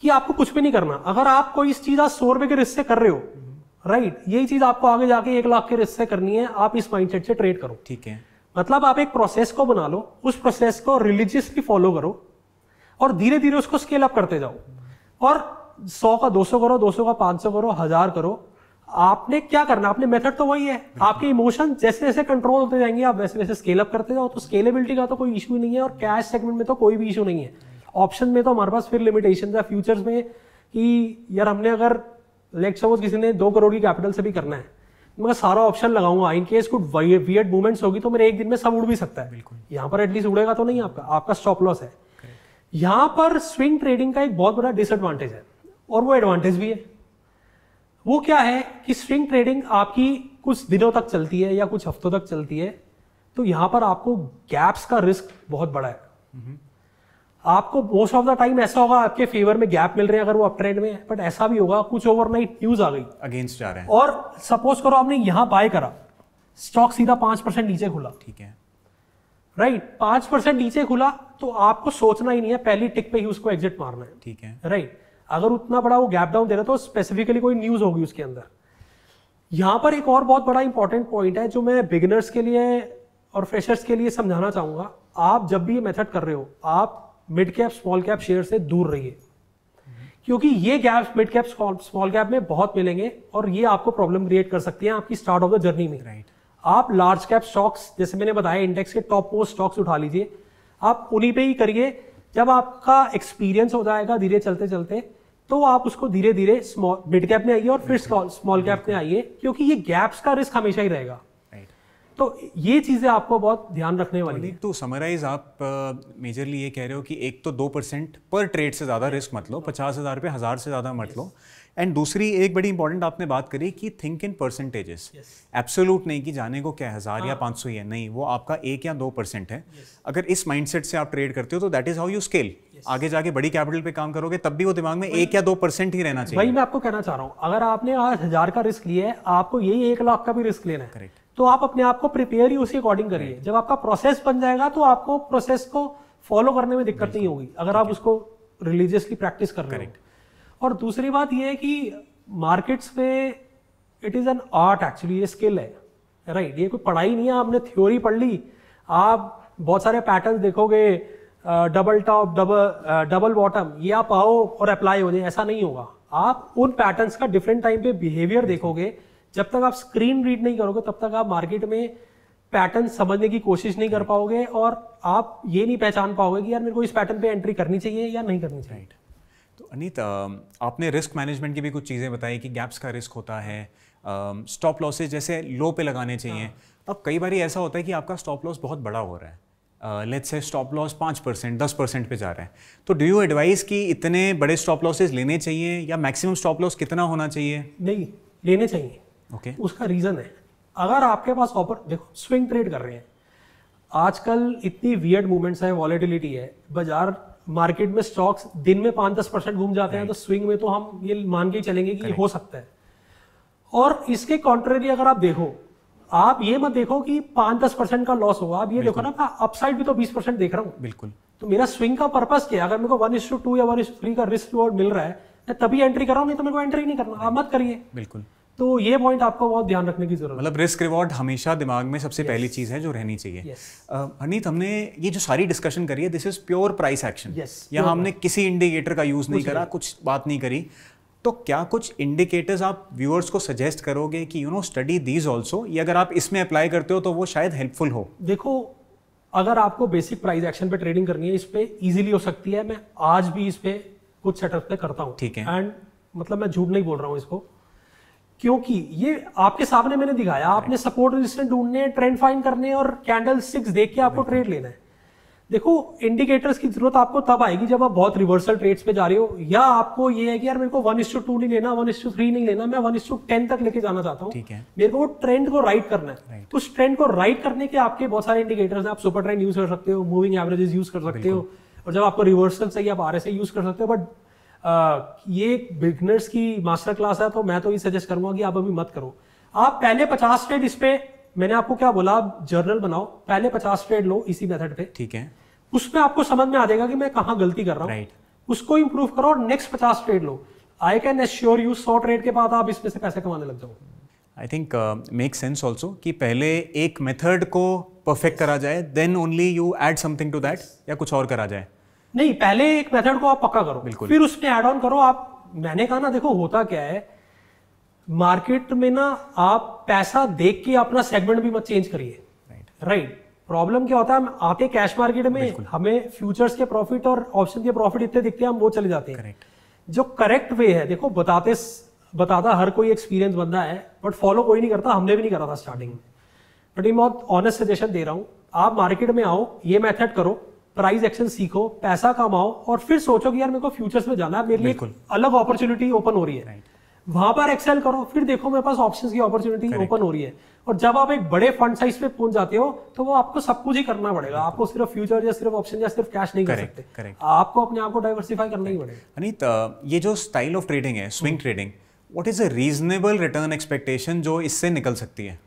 कि आपको कुछ भी नहीं करना। अगर आप कोई इस चीज आज 100 रुपए के रिस्क से कर रहे हो, राइट, यही चीज आपको आगे जाके 1 लाख के रिस्क से करनी है। आप इस माइंडसेट से ट्रेड करो, ठीक है। मतलब आप एक प्रोसेस को बना लो, उस प्रोसेस को रिलीजियसली फॉलो करो, और धीरे धीरे उसको स्केल अप करते जाओ। और 100 का 200 करो, 200 का 500 करो, 1000 करो। आपने क्या करना, अपने मेथड तो वही है। आपके इमोशन जैसे जैसे कंट्रोल होते जाएंगे, आप वैसे वैसे स्केल अप करते जाओ। तो स्केलेबिलिटी का तो कोई इशू नहीं है, और कैश सेगमेंट में तो कोई भी इशू नहीं है। ऑप्शन में तो हमारे पास फिर लिमिटेशन है, फ्यूचर्स में कि यार हमने अगर लेट्स सपोज किसी ने 2 करोड़ की कैपिटल से भी करना है, मैं सारा ऑप्शन लगाऊंगा, इन केस कुछ वियर्ड मूवमेंट्स होगी तो मेरे एक दिन में सब उड़ भी सकता है। बिल्कुल। यहाँ पर एटलीस्ट उड़ेगा तो नहीं, आपका स्टॉप लॉस है। यहाँ पर स्विंग ट्रेडिंग का एक बहुत बड़ा डिसएडवांटेज है, और वो एडवांटेज भी है। वो क्या है कि स्विंग ट्रेडिंग आपकी कुछ दिनों तक चलती है या कुछ हफ्तों तक चलती है, तो यहाँ पर आपको गैप्स का रिस्क बहुत बड़ा है। आपको मोस्ट ऑफ द टाइम ऐसा होगा आपके फेवर में गैप मिल रहे हैं अगर वो अप ट्रेंड में है, बट ऐसा भी होगा कुछ ओवरनाइट न्यूज आ गई अगेंस्ट जा रहे हैं, और सपोज करो आपने यहाँ बाय करा, स्टॉक सीधा 5% नीचे खुला, ठीक है, राइट, 5% नीचे खुला, तो आपको सोचना ही नहीं है, पहली टिक पे ही उसको एग्जिट मारना है, ठीक है, राइट। अगर उतना बड़ा वो गैप डाउन दे रहा तो स्पेसिफिकली कोई न्यूज होगी उसके अंदर। यहां पर एक और बहुत बड़ा इंपॉर्टेंट पॉइंट है जो मैं बिगिनर्स के लिए और फ्रेशर्स के लिए समझाना चाहूंगा। आप जब भी ये मेथड कर रहे हो, आप mid cap small cap share से दूर रहिए, क्योंकि ये gap mid cap small cap में बहुत मिलेंगे और ये आपको प्रॉब्लम क्रिएट कर सकती है आपकी स्टार्ट ऑफ द जर्नी में। राइट। आप लार्ज कैप स्टॉक्स, जैसे मैंने बताया, इंडेक्स के टॉप मोस्ट स्टॉक्स उठा लीजिए, आप उन्हीं पे ही करिए। जब आपका एक्सपीरियंस हो जाएगा धीरे चलते चलते, तो आप उसको धीरे धीरे स्मॉल मिड कैप में आइए और फिर स्मॉल कैप में आइए, क्योंकि ये गैप्स का रिस्क हमेशा ही रहेगा। तो ये चीजें आपको बहुत ध्यान रखने वाली है। तो समराइज आप मेजरली ये कह रहे हो कि एक तो 2% पर ट्रेड से ज़्यादा रिस्क मत लो, 50,000 पे 1000 से ज़्यादा मत लो। एंड दूसरी एक बड़ी इंपॉर्टेंट आपने बात करी कि थिंक इन परसेंटेजेस, एब्सोल्यूट नहीं कि जाने को क्या 1000 या 500 ही है, नहीं, वो आपका 1 या 2% है। अगर इस माइंडसेट से आप ट्रेड करते हो तो that is how you scale. आगे जाके बड़ी कैपिटल पे काम करोगे तब भी वो दिमाग में 1 या 2% ही रहना चाहिए। वही मैं आपको कहना चाह रहा हूँ, अगर आपने आज 1000 का रिस्क लिया है, आपको यही 1 लाख का भी रिस्क लेना है। करेक्ट। तो आप अपने आप को प्रिपेयर ही उसी अकॉर्डिंग करिए। जब आपका प्रोसेस बन जाएगा तो आपको प्रोसेस को फॉलो करने में दिक्कत नहीं होगी, अगर आप उसको रिलीजियसली प्रैक्टिस कर रहे हो। और दूसरी बात यह है कि मार्केट्स में it is an art actually, ये स्किल है, राइट। ये कोई पढ़ाई नहीं है, आपने थ्योरी पढ़ ली, आप बहुत सारे पैटर्न देखोगे, डबल टॉप डबल बॉटम, ये आप आओ और अप्लाई हो जाए, ऐसा नहीं होगा। आप उन पैटर्न्स का डिफरेंट टाइम पे बिहेवियर देखोगे। जब तक आप स्क्रीन रीड नहीं करोगे तब तक आप मार्केट में पैटर्न समझने की कोशिश नहीं कर पाओगे, और आप ये नहीं पहचान पाओगे कि यार मेरे को इस पैटर्न पे एंट्री करनी चाहिए या नहीं करनी चाहिए। तो अनीत, आपने रिस्क मैनेजमेंट की भी कुछ चीज़ें बताई कि गैप्स का रिस्क होता है, स्टॉप लॉसेज जैसे लो पे लगाने चाहिए। अब कई बार ऐसा होता है कि आपका स्टॉप लॉस बहुत बड़ा हो रहा है, लेट्स से स्टॉप लॉस 5% 10% पे जा रहा है, तो डू यू एडवाइस कि इतने बड़े स्टॉप लॉसेज लेने चाहिए या मैक्सिमम स्टॉप लॉस कितना होना चाहिए? नहीं, लेने चाहिए। ओके। उसका रीजन है, अगर आपके पास देखो स्विंग ट्रेड कर रहे हैं, आजकल इतनी वियर्ड मूवमेंट्स है, वॉलेटिलिटी है, बाजार मार्केट में स्टॉक्स दिन में 5-10% घूम जाते हैं, तो स्विंग में तो हम ये मान के चलेंगे कि हो सकता है। और इसके कॉन्ट्रेरी अगर आप देखो, आप ये मत देखो कि 5-10% का लॉस होगा, आप ये देखो ना, मैं अपसाइड भी तो 20% देख रहा हूँ। बिल्कुल। तो मेरा स्विंग का पर्पस क्या है? अगर मेरे को 1:2 या 1:3 का रिस्क रिवॉर्ड मिल रहा है, मैं तभी एंट्री कर रहा हूँ, नहीं तो मेरे को एंट्री नहीं करना, आप मत करिए। बिल्कुल। तो ये पॉइंट आपको बहुत ध्यान रखने की जरूरत है। मतलब रिस्क रिवॉर्ड हमेशा दिमाग में सबसे पहली चीज है जो रहनी चाहिए। हनीत, हमने ये जो सारी डिस्कशन करी है, this is pure price action. यहाँ हमने किसी इंडिकेटर का यूज नहीं करा, कुछ बात नहीं करी। तो क्या कुछ इंडिकेटर्स आप व्यूअर्स को सजेस्ट करोगे कि स्टडी दीज ऑल्सो, ये अगर आप इसमें अप्लाई करते हो तो वो शायद हेल्पफुल हो? देखो, अगर आपको बेसिक प्राइस एक्शन पे ट्रेडिंग करनी है, इस पे इजीली हो सकती है। मैं आज भी इस पे कुछ सेटअप पे करता हूँ, ठीक है। एंड मतलब मैं झूठ नहीं बोल रहा हूँ इसको, क्योंकि ये आपके सामने मैंने दिखाया। आपने सपोर्ट रेजिस्टेंस ढूंढने, ट्रेंड फाइंड करने और कैंडल स्टिक्स देख के आपको ट्रेड लेना है। देखो, इंडिकेटर्स की जरूरत आपको तब आएगी जब आप बहुत रिवर्सल ट्रेड्स पे जा रहे हो, या आपको ये है कि यार मेरे को 1:2 नहीं लेना, 1:3 नहीं लेना, मैं 1:10 तक लेके जाना चाहता हूँ, मेरे को ट्रेंड को राइट करना है। उस ट्रेंड को राइट करने के आपके बहुत सारे इंडिकेटर्स हैं। आप सुपर ट्रेंड यूज कर सकते हो, मूविंग एवरेजेस यूज कर सकते हो, और जब आपको रिवर्सल चाहिए आप RSI यूज कर सकते हो। बट ये बिगनर्स की मास्टर क्लास है, तो मैं तो ये सजेस्ट करूंगा कि आप अभी मत करो। आप पहले 50 ट्रेड इस पे, मैंने आपको क्या बोला, आप जर्नल बनाओ, पहले 50 ट्रेड लो इसी मेथड पे, ठीक है। उसमें आपको समझ में आ जाएगा कि मैं कहाँ गलती कर रहा हूँ, उसको इंप्रूव करो और नेक्स्ट 50 ट्रेड लो। I can assure you 100 trade के बाद आप इसमें से पैसे कमाने लग जाओ। I think make sense also कि पहले एक मेथड को परफेक्ट करा जाए, then only you add something to that, या कुछ और करा जाए? नहीं, पहले एक मेथड को आप पक्का करो, फिर उसमें ऐड ऑन करो। आप, मैंने कहा ना, देखो होता क्या है मार्केट में ना, आप पैसा देख के अपना सेगमेंट भी मत चेंज करिए, राइट। प्रॉब्लम क्या होता है, हम आते कैश मार्केट में, हमें फ्यूचर्स के प्रॉफिट और ऑप्शन के प्रॉफिट इतने दिखते हैं, हम वो चले जाते हैं। जो करेक्ट वे है, देखो बताता हर कोई एक्सपीरियंस बंदा है, बट फॉलो कोई नहीं करता, हमने भी नहीं करा था स्टार्टिंग में। बट ये बहुत ऑनेस्ट सजेशन दे रहा हूँ, आप मार्केट में आओ, ये मेथड करो, प्राइस एक्शन सीखो, पैसा कमाओ, और फिर सोचो कि यार मेरे को फ्यूचर्स में जाना है, मेरे लिए अलग अपॉर्चुनिटी ओपन हो रही है, वहां पर एक्सेल करो, फिर देखो मेरे पास ऑप्शंस की अपॉर्चुनिटी ओपन हो रही है। और जब आप एक बड़े फंड साइज पे पहुंच जाते हो तो वो आपको सब कुछ ही करना पड़ेगा, आपको सिर्फ फ्यूचर या सिर्फ ऑप्शन या सिर्फ कैश नहीं कर सकते, आपको अपने आप को डाइवर्सिफाई करना ही पड़ेगा। अनीत, ये जो स्टाइल ऑफ ट्रेडिंग है, swing trading, what is a reasonable return expectation जो इससे निकल सकती है?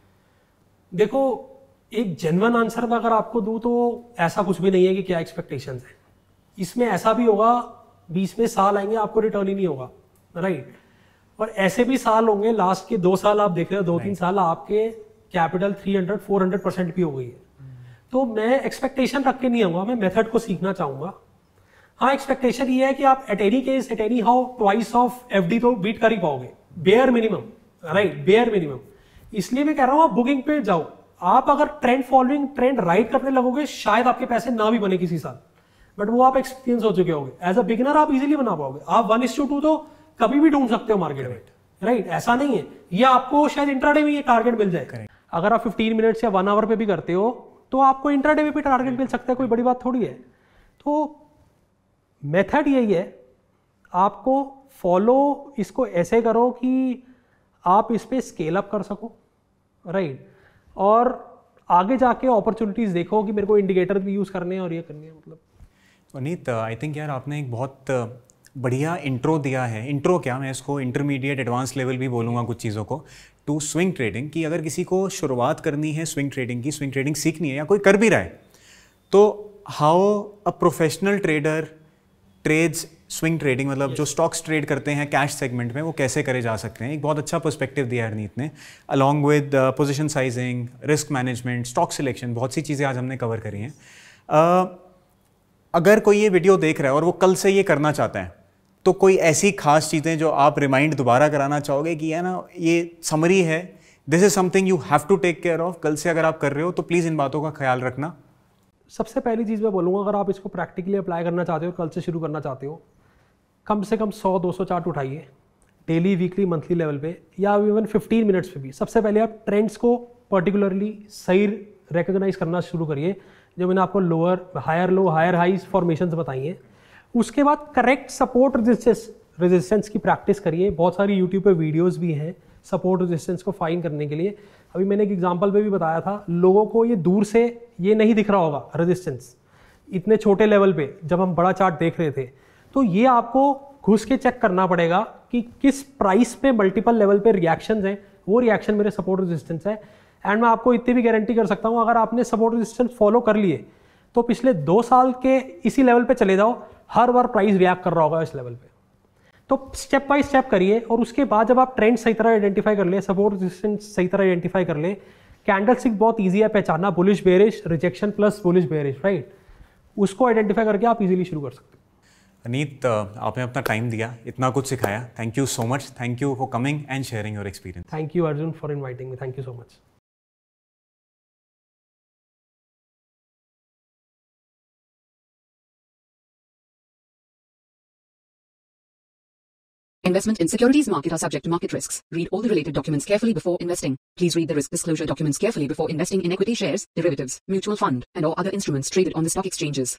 देखो, एक जेन्युइन आंसर मैं अगर आपको दूं तो ऐसा कुछ भी नहीं है कि क्या एक्सपेक्टेशंस है। इसमें ऐसा भी होगा 20 में साल आएंगे आपको रिटर्न ही नहीं होगा, राइट। और ऐसे भी साल होंगे, लास्ट के 2 साल आप देख रहे हो, 2-3 साल आपके कैपिटल 300-400% भी हो गई है। तो मैं एक्सपेक्टेशन रख के नहीं आऊंगा, मैं मेथड को सीखना चाहूंगा। हाँ, एक्सपेक्टेशन ये है कि आप at any case, at any how, twice of FD तो बीट कर ही पाओगे, bare minimum, right, bare minimum. इसलिए मैं कह रहा हूँ आप बुकिंग पे जाओ। आप अगर ट्रेंड फॉलोइंग, ट्रेंड राइट करने लगोगे, शायद आपके पैसे ना भी बने किसी साल, बट वो आप एक्सपीरियंस हो चुके होगे। एज अ बिगिनर आप इजीली बना पाओगे। आप 1:2 तो कभी भी ढूंढ सकते हो मार्केट में, राइट, ऐसा नहीं है। ये आपको शायद इंट्राडे में ये टारगेट मिल जाए। अगर आप 15 मिनट्स या 1 आवर पे भी करते हो तो आपको इंट्राडे में भी टारगेट मिल सकता है, कोई बड़ी बात थोड़ी है। तो मेथड यही है, आपको फॉलो इसको ऐसे करो कि आप इस पे स्केल अप कर सको, राइट, और आगे जाके अपॉर्चुनिटीज देखो कि मेरे को इंडिकेटर भी यूज करने हैं और ये करनी है। मतलब अनीत, आई थिंक यार आपने एक बहुत बढ़िया इंट्रो दिया है। इंट्रो क्या, मैं इसको इंटरमीडिएट एडवांस लेवल भी बोलूँगा कुछ चीज़ों को, टू स्विंग ट्रेडिंग। कि अगर किसी को शुरुआत करनी है स्विंग ट्रेडिंग की, स्विंग ट्रेडिंग सीखनी है या कोई कर भी रहा है, तो how a professional trader trades swing trading, मतलब जो स्टॉक्स ट्रेड करते हैं कैश सेगमेंट में, वो कैसे करे जा सकते हैं। एक बहुत अच्छा पर्सपेक्टिव दिया है हरनीत ने, along with position sizing, risk management, stock selection, बहुत सी चीज़ें आज हमने कवर करी हैं। अगर कोई ये वीडियो देख रहा है और वो कल से ये करना चाहता है, तो कोई ऐसी खास चीज़ें जो आप रिमाइंड दोबारा कराना चाहोगे कि है ना, ये समरी है, this is something you have to take care of, कल से अगर आप कर रहे हो तो प्लीज़ इन बातों का ख्याल रखना। सबसे पहली चीज़ मैं बोलूँगा, अगर आप इसको प्रैक्टिकली अप्लाई करना चाहते हो, कल से शुरू करना चाहते हो, कम से कम 100-200 चार्ट उठाइए, डेली, वीकली, मंथली लेवल पे, या इवन 15 मिनट्स पे भी। सबसे पहले आप ट्रेंड्स को पर्टिकुलरली सही रिकॉग्नाइज करना शुरू करिए, जो मैंने आपको lower, higher low, higher highs formations बताई हैं। उसके बाद करेक्ट सपोर्ट रेजिस्टेंस की प्रैक्टिस करिए। बहुत सारी यूट्यूब पे वीडियोस भी हैं सपोर्ट रेजिस्टेंस को फाइंड करने के लिए। अभी मैंने एक एग्जांपल पे भी बताया था, लोगों को ये दूर से ये नहीं दिख रहा होगा रेजिस्टेंस, इतने छोटे लेवल पे जब हम बड़ा चार्ट देख रहे थे। तो ये आपको घुस के चेक करना पड़ेगा कि किस प्राइस पे मल्टीपल लेवल पे रिएक्शंस हैं, वो रिएक्शन मेरे सपोर्ट रेजिस्टेंस है। एंड मैं आपको इतनी भी गारंटी कर सकता हूँ, अगर आपने सपोर्ट रेजिस्टेंस फॉलो कर लिए तो पिछले 2 साल के इसी लेवल पे चले जाओ, हर बार प्राइस रिएक्ट कर रहा होगा इस लेवल पे। तो स्टेप बाय स्टेप करिए, और उसके बाद जब आप ट्रेंड सही तरह आइडेंटिफाई कर ले, सपोर्ट रेजिस्टेंस सही तरह आइडेंटिफाई कर ले, कैंडलस्टिक बहुत ईजी है पहचानना, bullish bearish, rejection plus bullish bearish, right, उसको आइडेंटिफाई करके आप इजीली शुरू कर सकते हो। अनीत, आपने अपना टाइम दिया, इतना कुछ सिखाया, thank you so much. Thank you for coming and sharing your experience. Thank you Arjun for inviting me, thank you so much. Investment in securities market are subject to market risks. Read all the related documents carefully before investing. Please read the risk disclosure documents carefully before investing in equity shares, derivatives, mutual fund, and or other instruments traded on the stock exchanges.